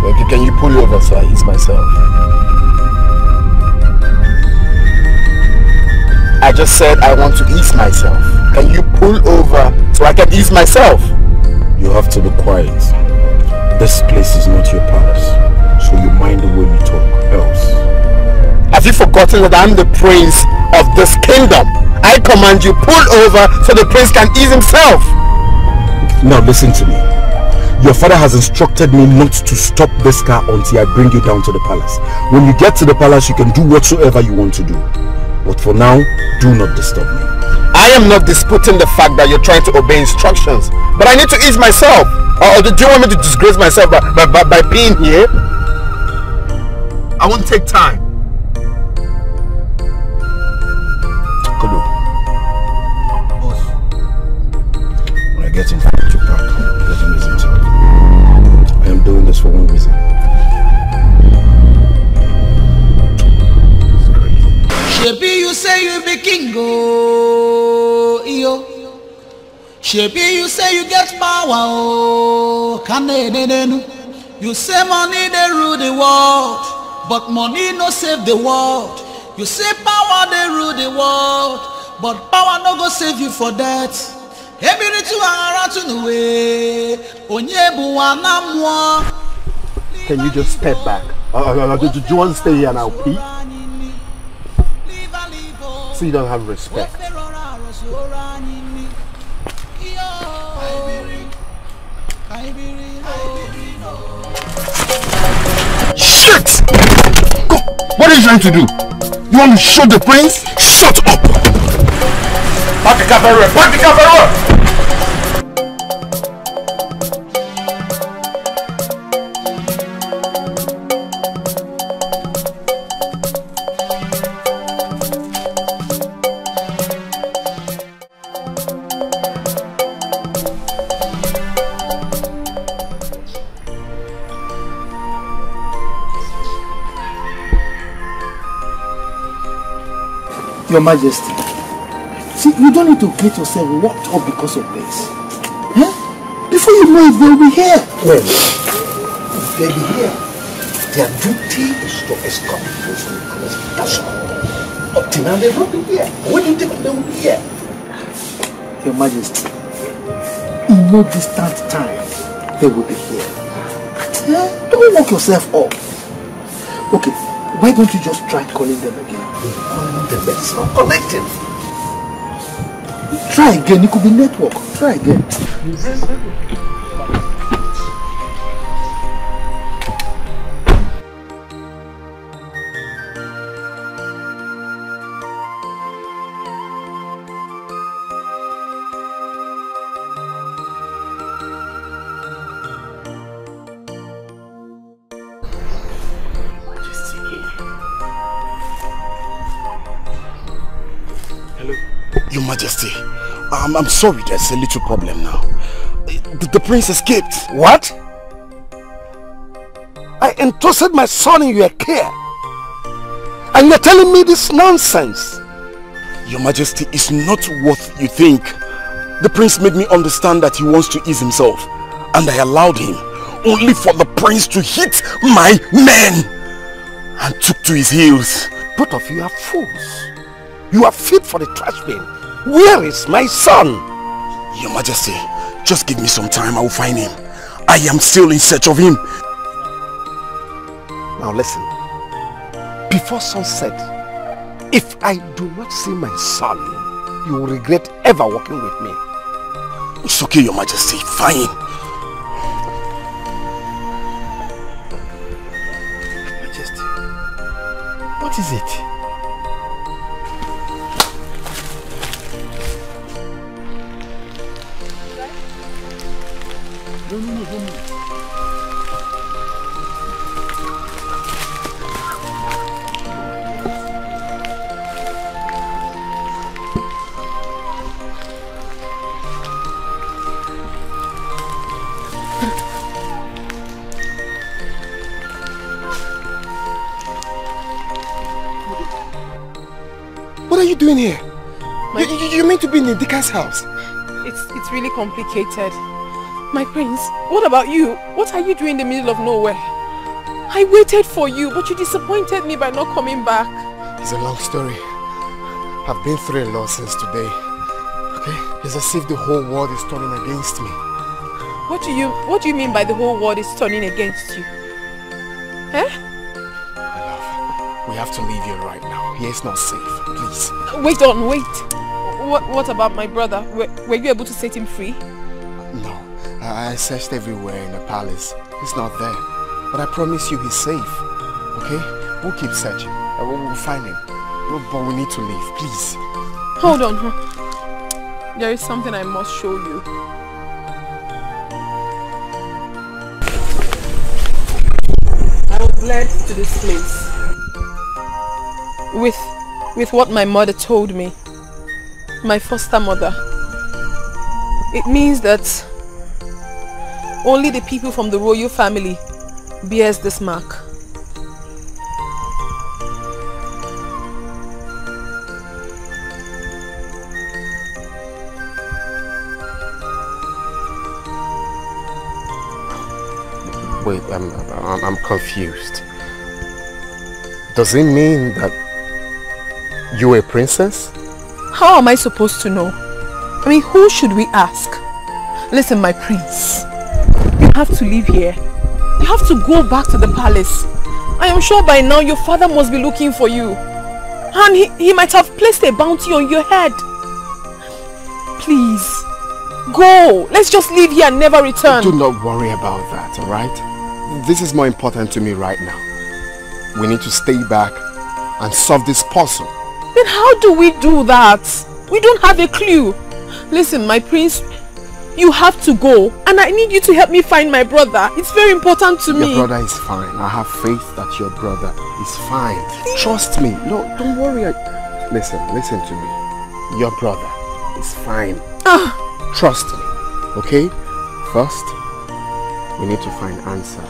Okay, can you pull over so I ease myself? I just said I want to ease myself. Can you pull over so I can ease myself? You have to be quiet. This place is not your palace, so you mind the way you talk, else. Have you forgotten that I'm the prince of this kingdom? I command you, pull over so the prince can ease himself. Now listen to me. Your father has instructed me not to stop this car until I bring you down to the palace. When you get to the palace, you can do whatsoever you want to do. But for now, do not disturb me. I am not disputing the fact that you're trying to obey instructions, but I need to ease myself. Or do you want me to disgrace myself by being here? I won't take time. Kodo. Boss. When I get in front of your park, let him ease himself. I am doing this for one reason. Shebi, you say you be king, oh, yo. Shebi, you say you get power, oh, you say money they rule the world, but money no save the world. You say power they rule the world, but power no go save you for that. Can you just step back? Do you want to stay here and I'll pee? So you don't have respect. Shit! Go. What are you trying to do? You want to shoot the prince? Shut up! Back the camera! Back the camera! Your Majesty, see, you don't need to get yourself worked up because of this. Huh? Before you know it, they'll be here. Well, they'll be here. Their duty is to escort those newcomers. That's all. Up till now, they've not been here. When do you think they will be here? Your Majesty, in no distant time, they will be here. Don't work yourself up. Okay, why don't you just try calling them again? It's not connecting. Try again, it could be network. Try again. Your Majesty, I'm sorry, there's a little problem now. The prince escaped. What? I entrusted my son in your care, and you're telling me this nonsense? Your Majesty, it's not what you think. The prince made me understand that he wants to ease himself, and I allowed him, only for the prince to hit my men, and took to his heels. Both of you are fools. You are fit for the trash bin. Where is my son? Your Majesty, just give me some time, I will find him. I am still in search of him. Now listen, before sunset, if I do not see my son, you will regret ever working with me. It's okay, Your Majesty, fine. Majesty, what is it? What are you doing here? You meant to be in Dikeh's house. It's really complicated. My prince, what about you? What are you doing in the middle of nowhere? I waited for you, but you disappointed me by not coming back. It's a long story. I've been through a lot since today. Okay? It's as if the whole world is turning against me. What do you mean by the whole world is turning against you? Eh? My love, we have to leave here right now. Here is not safe. Please. Wait. What about my brother? Were you able to set him free? No. I searched everywhere in the palace. He's not there. But I promise you he's safe. Okay? We'll keep searching. We'll find him. But we need to leave, please. Hold on. There is something I must show you. I was led to this place with what my mother told me. My foster mother. It means that only the people from the royal family bears this mark. Wait, I'm confused. Does it mean that you're a princess? How am I supposed to know? I mean, who should we ask? Listen, my prince, you have to leave here. You have to go back to the palace. I am sure by now your father must be looking for you. And he might have placed a bounty on your head. Please, go. Let's just leave here and never return. Do not worry about that, alright? This is more important to me right now. We need to stay back and solve this puzzle. Then how do we do that? We don't have a clue. Listen, my prince, you have to go. And I need you to help me find my brother. It's very important to me. Your brother is fine. I have faith that your brother is fine. Please. Trust me. No, don't worry. Listen to me. Your brother is fine. Trust me. Okay? First, we need to find answer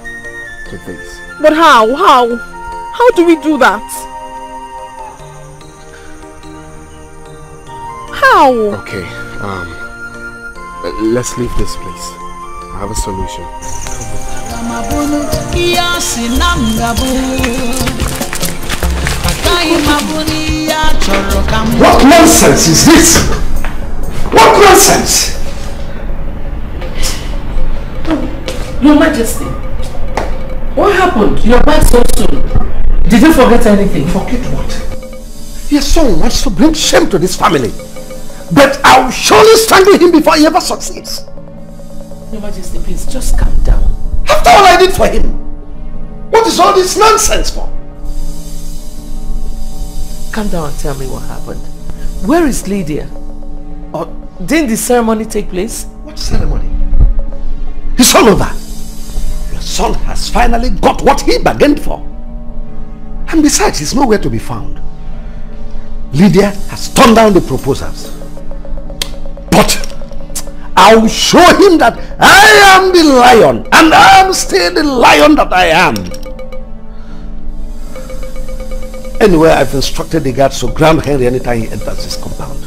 to this. But how? How do we do that? How? Okay, let's leave this place. I have a solution. What nonsense is this? What nonsense? Your Majesty, what happened? You're back so soon. Did you forget anything? Forget what? Your son wants to bring shame to this family. But I'll surely strangle him before he ever succeeds. Your Majesty, please, just calm down. After all I did for him, what is all this nonsense for? Calm down and tell me what happened. Where is Lydia? Or didn't the ceremony take place? What ceremony? It's all over. Your son has finally got what he bargained for. And besides, he's nowhere to be found. Lydia has turned down the proposals. But I'll show him that I am the lion, and I'm still the lion that I am. Anyway, I've instructed the guards to ground Henry anytime he enters this compound.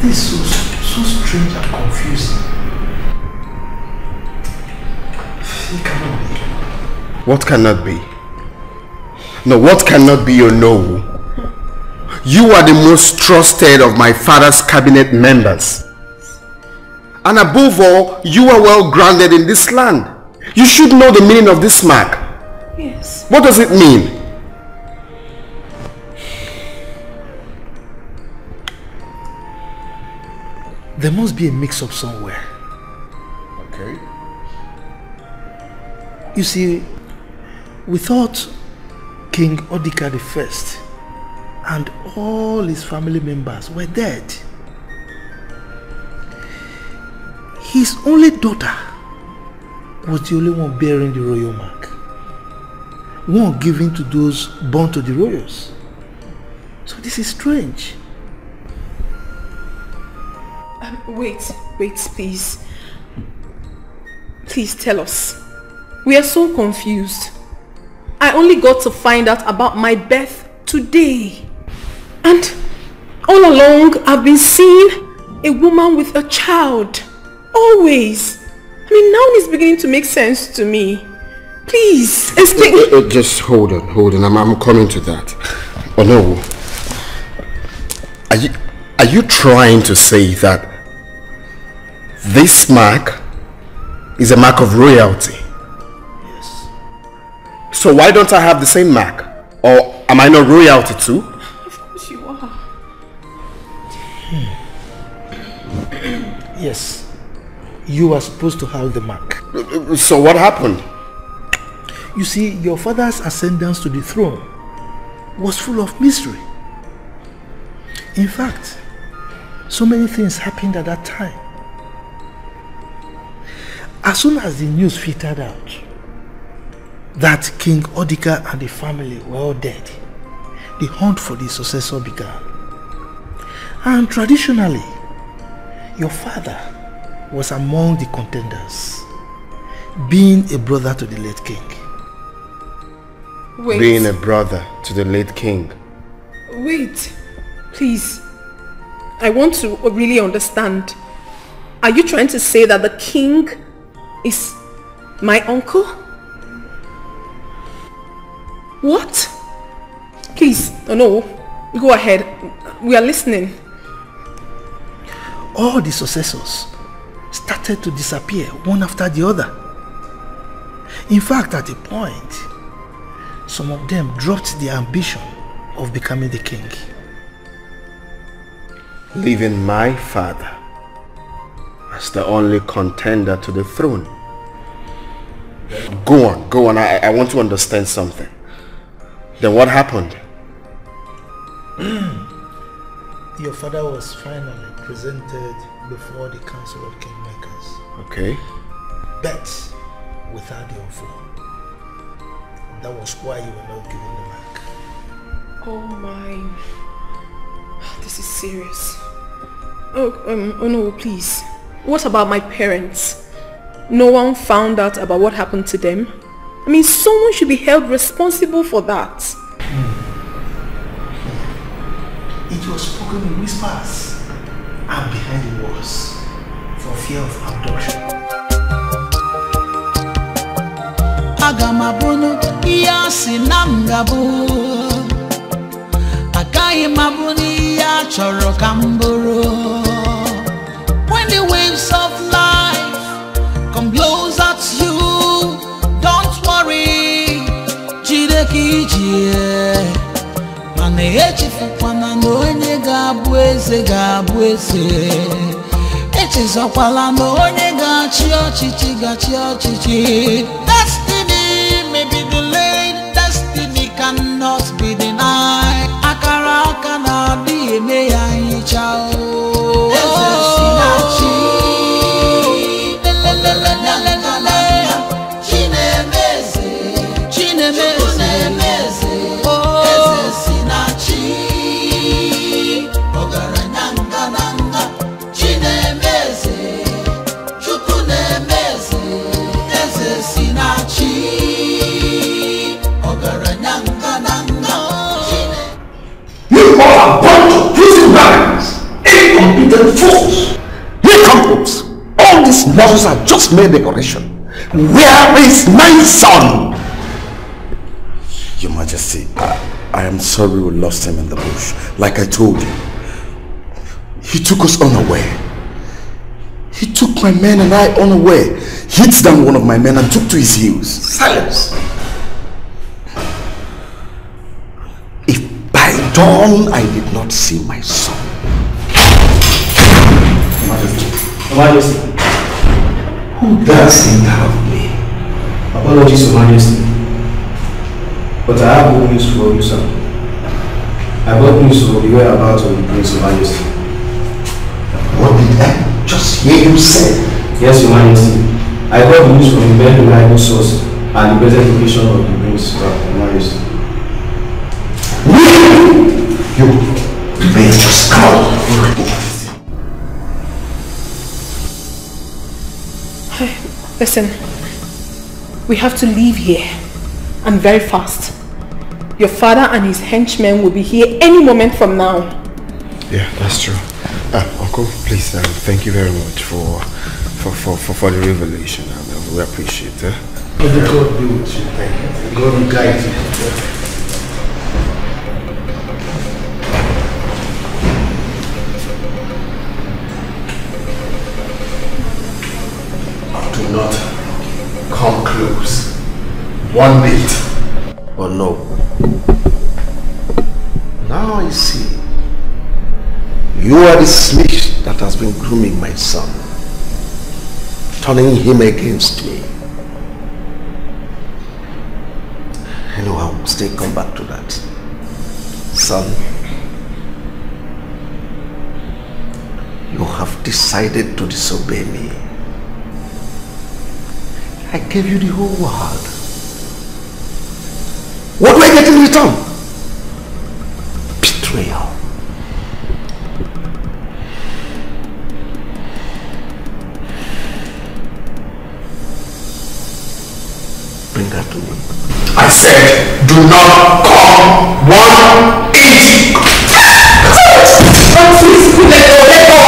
This is so strange and confusing. It cannot be. What cannot be? No, what cannot be, you know? You are the most trusted of my father's cabinet members. And above all, you are well grounded in this land. You should know the meaning of this mark. Yes. What does it mean? There must be a mix-up somewhere. Okay. You see, we thought King Dikeh I and all his family members were dead. His only daughter was the only one bearing the royal mark. One given to those born to the royals. So this is strange. Wait, please. Please tell us. We are so confused. I only got to find out about my birth today. And all along, I've been seeing a woman with a child. Always. I mean, now it's beginning to make sense to me. Please, explain. Just hold on. I'm coming to that. Oh no. Are you trying to say that this mark is a mark of royalty? Yes. So why don't I have the same mark? Or am I not royalty too? Of course you are. Yes. You are supposed to have the mark. So what happened? You see, your father's ascendance to the throne was full of mystery. In fact, so many things happened at that time. As soon as the news filtered out that King Dikeh and the family were all dead, the hunt for the successor began. And traditionally, your father was among the contenders, being a brother to the late king. Wait. Being a brother to the late king. Wait, please. I want to really understand. Are you trying to say that the king is my uncle? What? Please, no, go ahead. We are listening. All the successors started to disappear one after the other. In fact, at a point, some of them dropped the ambition of becoming the king. Leaving my father as the only contender to the throne. Go on, I want to understand something. Then what happened? Your father was finally presented before the Council of Kingmakers. Okay. But without the offer. That was why you were not given the mark. Oh my... This is serious. Oh no, please. What about my parents? No one found out about what happened to them? I mean, someone should be held responsible for that. It was spoken in whispers and behind the walls for fear of abduction. Agamabono iya sinamgabo Agaye mabuni ya choro kamboro. When the waves of life come blows at you, don't worry, jideki jie. Mane echi fukwana no onye gabu eze. Echi zokwala no onye gachi ochichi. Destiny may be delayed, destiny cannot be denied. Akara kana di eme ya hicha o. Eze sinachi. You all are a bunch of prison barons, incompetent fools. Here comes. All these nonsense are just mere decoration. Where is my son? Your Majesty, I am sorry we lost him in the bush. Like I told you, he took us unaware. He took my men and I unaware. Hit down one of my men and took to his heels. Silence. If by dawn I did not see my son. Your Majesty. Who does seem to have me? Apologies, Your Majesty. But I have good news for you, sir. I got news of the whereabouts of the Prince, Your Majesty. What did I just hear you say? Yes, Your Majesty. I got news from a very reliable source and the present location of the Prince, Your Majesty. You may just come. Listen, we have to leave here, and very fast. Your father and his henchmen will be here any moment from now. Yeah, that's true. Uncle, please, thank you very much for the revelation. We appreciate it. May God be with you. Thank you. God will guide you. Do not come close. 1 bit. Or no. Now I see. You are the snitch that has been grooming my son, turning him against me. Anyway, I will still come back to that. Son, you have decided to disobey me. I gave you the whole world. What do I get in return? Betrayal. Bring her to me. I said, do not come 1 inch. Please, let go.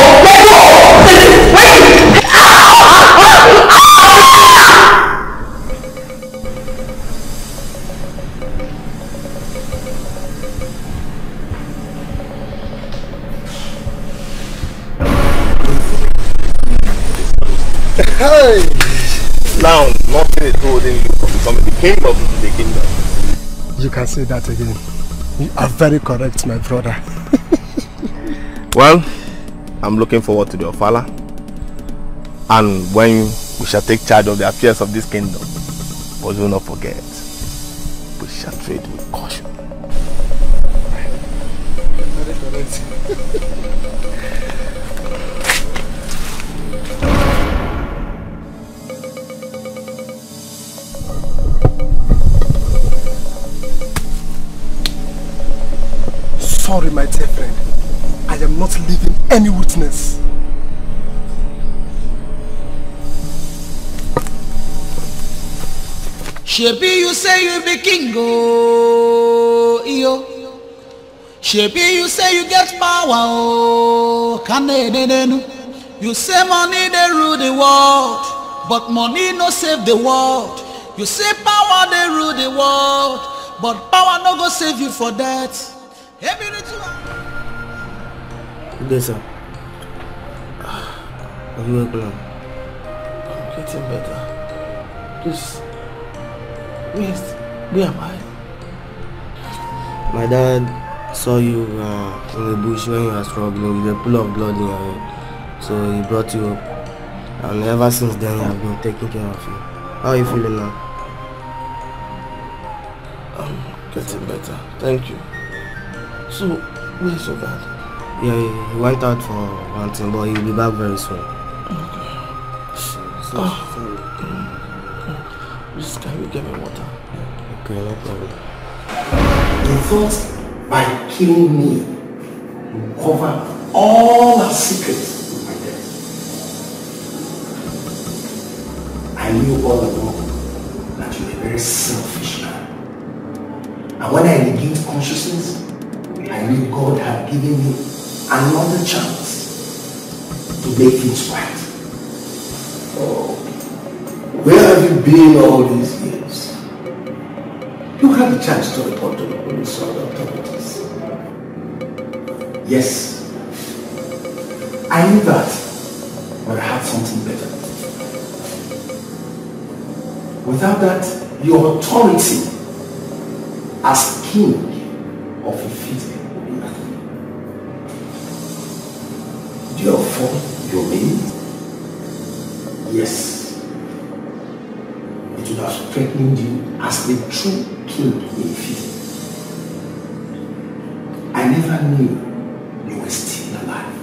Hey! Now, nothing is holding you from becoming the king of the kingdom. You can say that again. You are very correct, my brother. Well, I'm looking forward to the Ofala. And when we shall take charge of the affairs of this kingdom, but do not forget, we shall trade with caution. Very correct. Sorry, my dear friend. I am not leaving any witness. Shebi, you say you be king, oh, yo. Shebi, you say you get power, oh, you say money they rule the world, but money no save the world. You say power they rule the world, but power no go save you for that. Good day, sir. I'm getting better. Please, where am I? My dad saw you in the bush when you were struggling with a pool of blood in your head. So he brought you up. And ever since then, I've been taking care of you. How are you feeling now? I'm getting better. Thank you. So, where's your dad? Yeah, he went out for one thing, but he'll be back very soon. Okay. Please, can you give me water? Okay, no problem. You thought by killing me, you cover all our secrets with my death. I knew all along that you were a very selfish man. And when I regained consciousness, I knew God had given me another chance to make things right. Oh, where have you been all these years? You had the chance to report to the police or the authorities. Yes, I knew that, but I had something better. Without that, your authority as king of a city will be nothing. Therefore, you mean? Yes. It would have strengthened you as the true king in a city. I never knew you were still alive.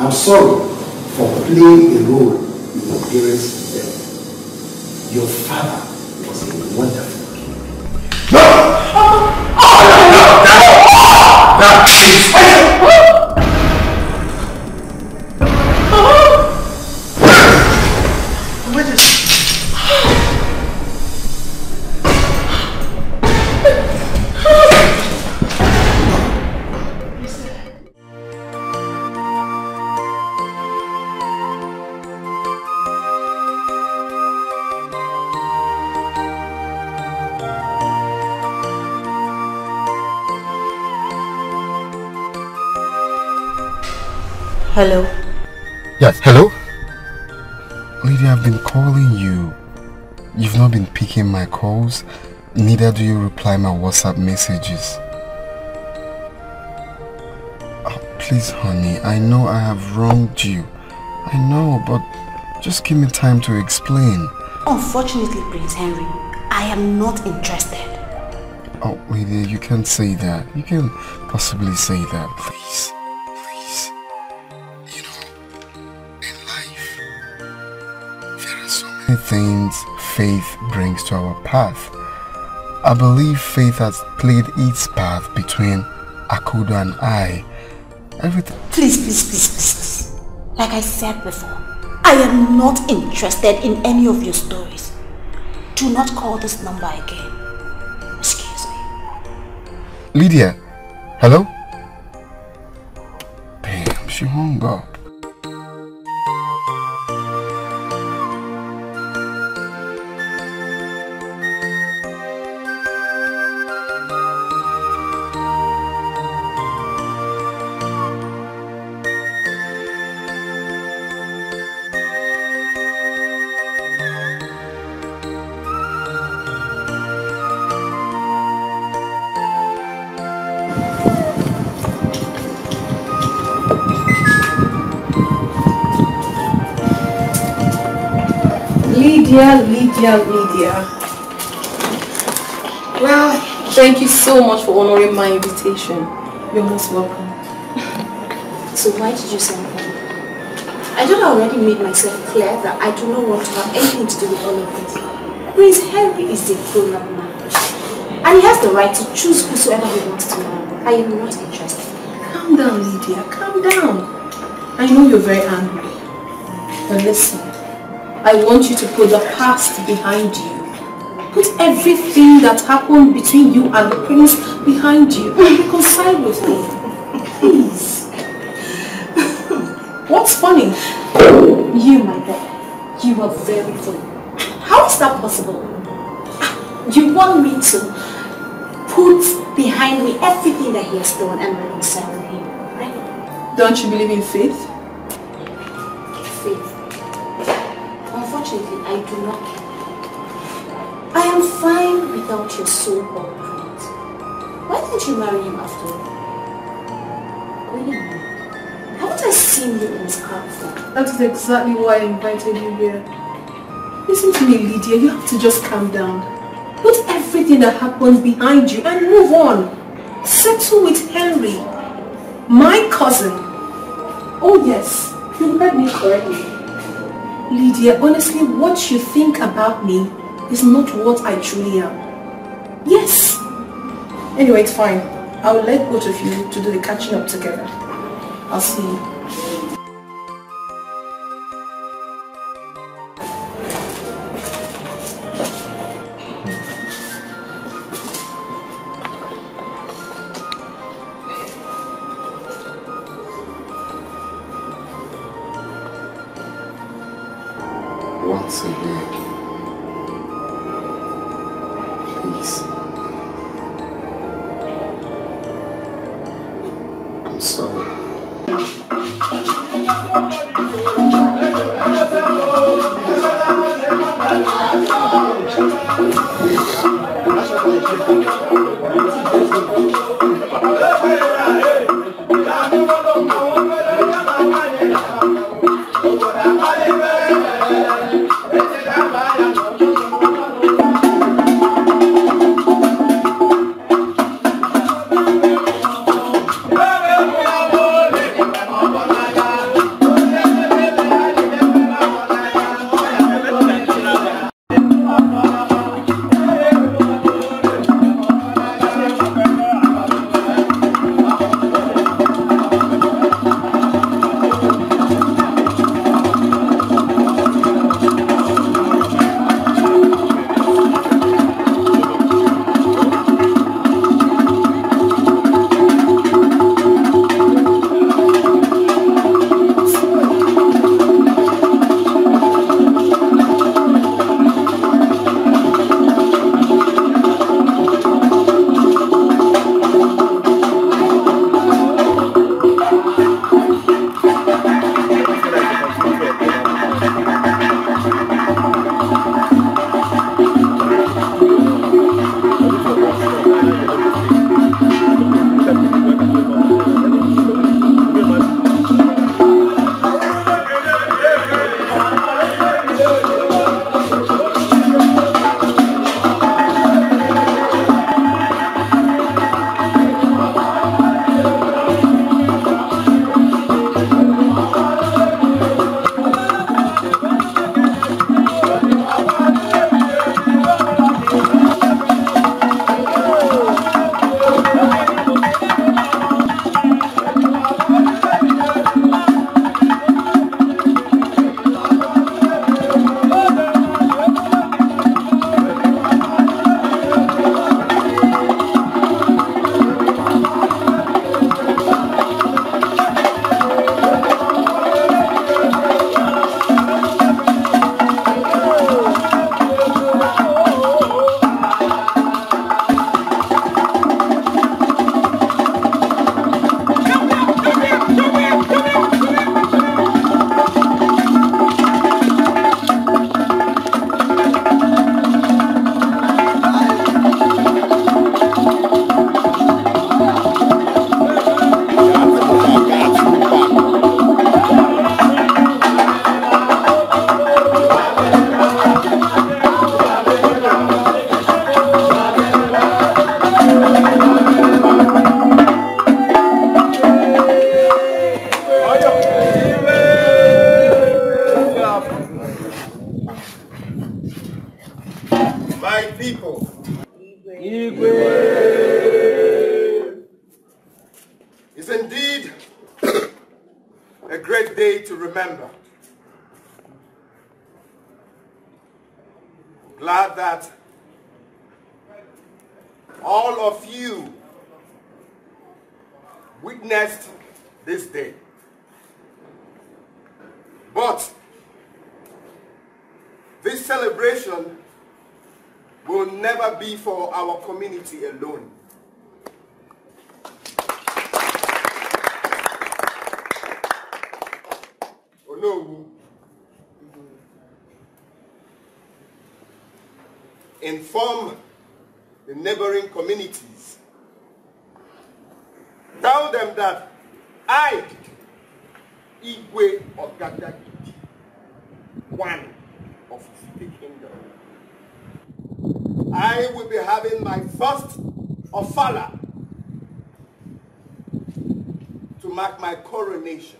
I'm sorry for playing a role in your parents' death. Your father was a wonderful king. No! Hello? Yes, hello? Lady, I've been calling you. You've not been picking my calls. Neither do you reply my WhatsApp messages. Oh, please, honey, I know I have wronged you. I know, but just give me time to explain. Unfortunately, Prince Henry, I am not interested. Oh, Lydia, you can't say that. You can't possibly say that. Please. Please. You know, in life, there are so many things faith brings to our path. I believe faith has played its path between Akudo and I. Everything. Please. Like I said before, I am not interested in any of your stories. Do not call this number again. Excuse me. Lydia, hello? Damn, she hung up. Lydia. Well, thank you so much for honoring my invitation. You're most welcome. So why did you send me? I don't already made myself clear that I do not want to have anything to do with all of this. Prince Henry is a grown-up man. And he has the right to choose whosoever he wants to marry. I am not interested. Calm down, Lydia. Calm down. I know you're very angry. But listen. I want you to put the past behind you. Put everything that happened between you and the prince behind you and reconcile with me. Please. What's funny? You, my boy, you are very funny. How is that possible? You want me to put behind me everything that he has done and reconcile with him, right? Don't you believe in faith? Faith. Unfortunately, I do not care. I am fine without your so-called prince. Why didn't you marry him after all? Really? Haven't I seen you in his car before? That is exactly why I invited you here. Listen to me, Lydia. You have to just calm down. Put everything that happened behind you and move on. Settle with Henry, my cousin. Oh yes, you heard me correctly. Lydia, honestly, what you think about me is not what I truly am. Yes. Anyway, it's fine. I will let both of you to do the catching up together. I'll see you. Once again, please. I'm sorry. It's indeed a great day to remember. Glad that all of you witnessed this day. But this celebration will never be for our community alone. Oh no. Inform the neighboring communities. Tell them that I, Igwe Ogadagidi, one of the kingdom, I will be having my first ofala to mark my coronation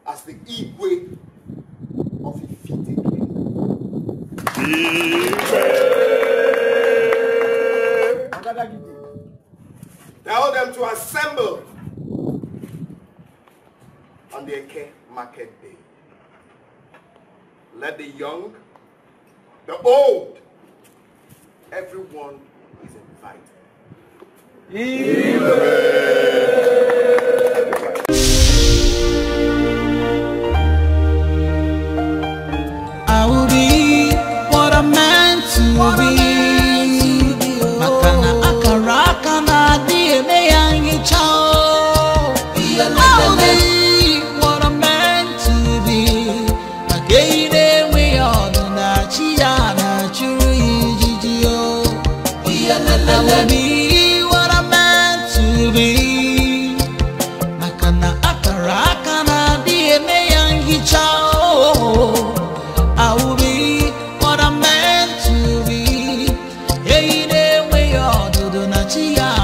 as the Igwe of Ifite kingdom. Tell them to assemble on the Eke market day. Let the young, the old, everyone is invited. I will be what I'm meant to be. Makana akaraka na dieme yangi chao. I'll be what I'm meant to be. Again we all na chia na churi jijio. I will be what I'm meant to be. Makana akaraka na dieme yangi chao. I will be what I'm meant to be. Hey, way all do not chia.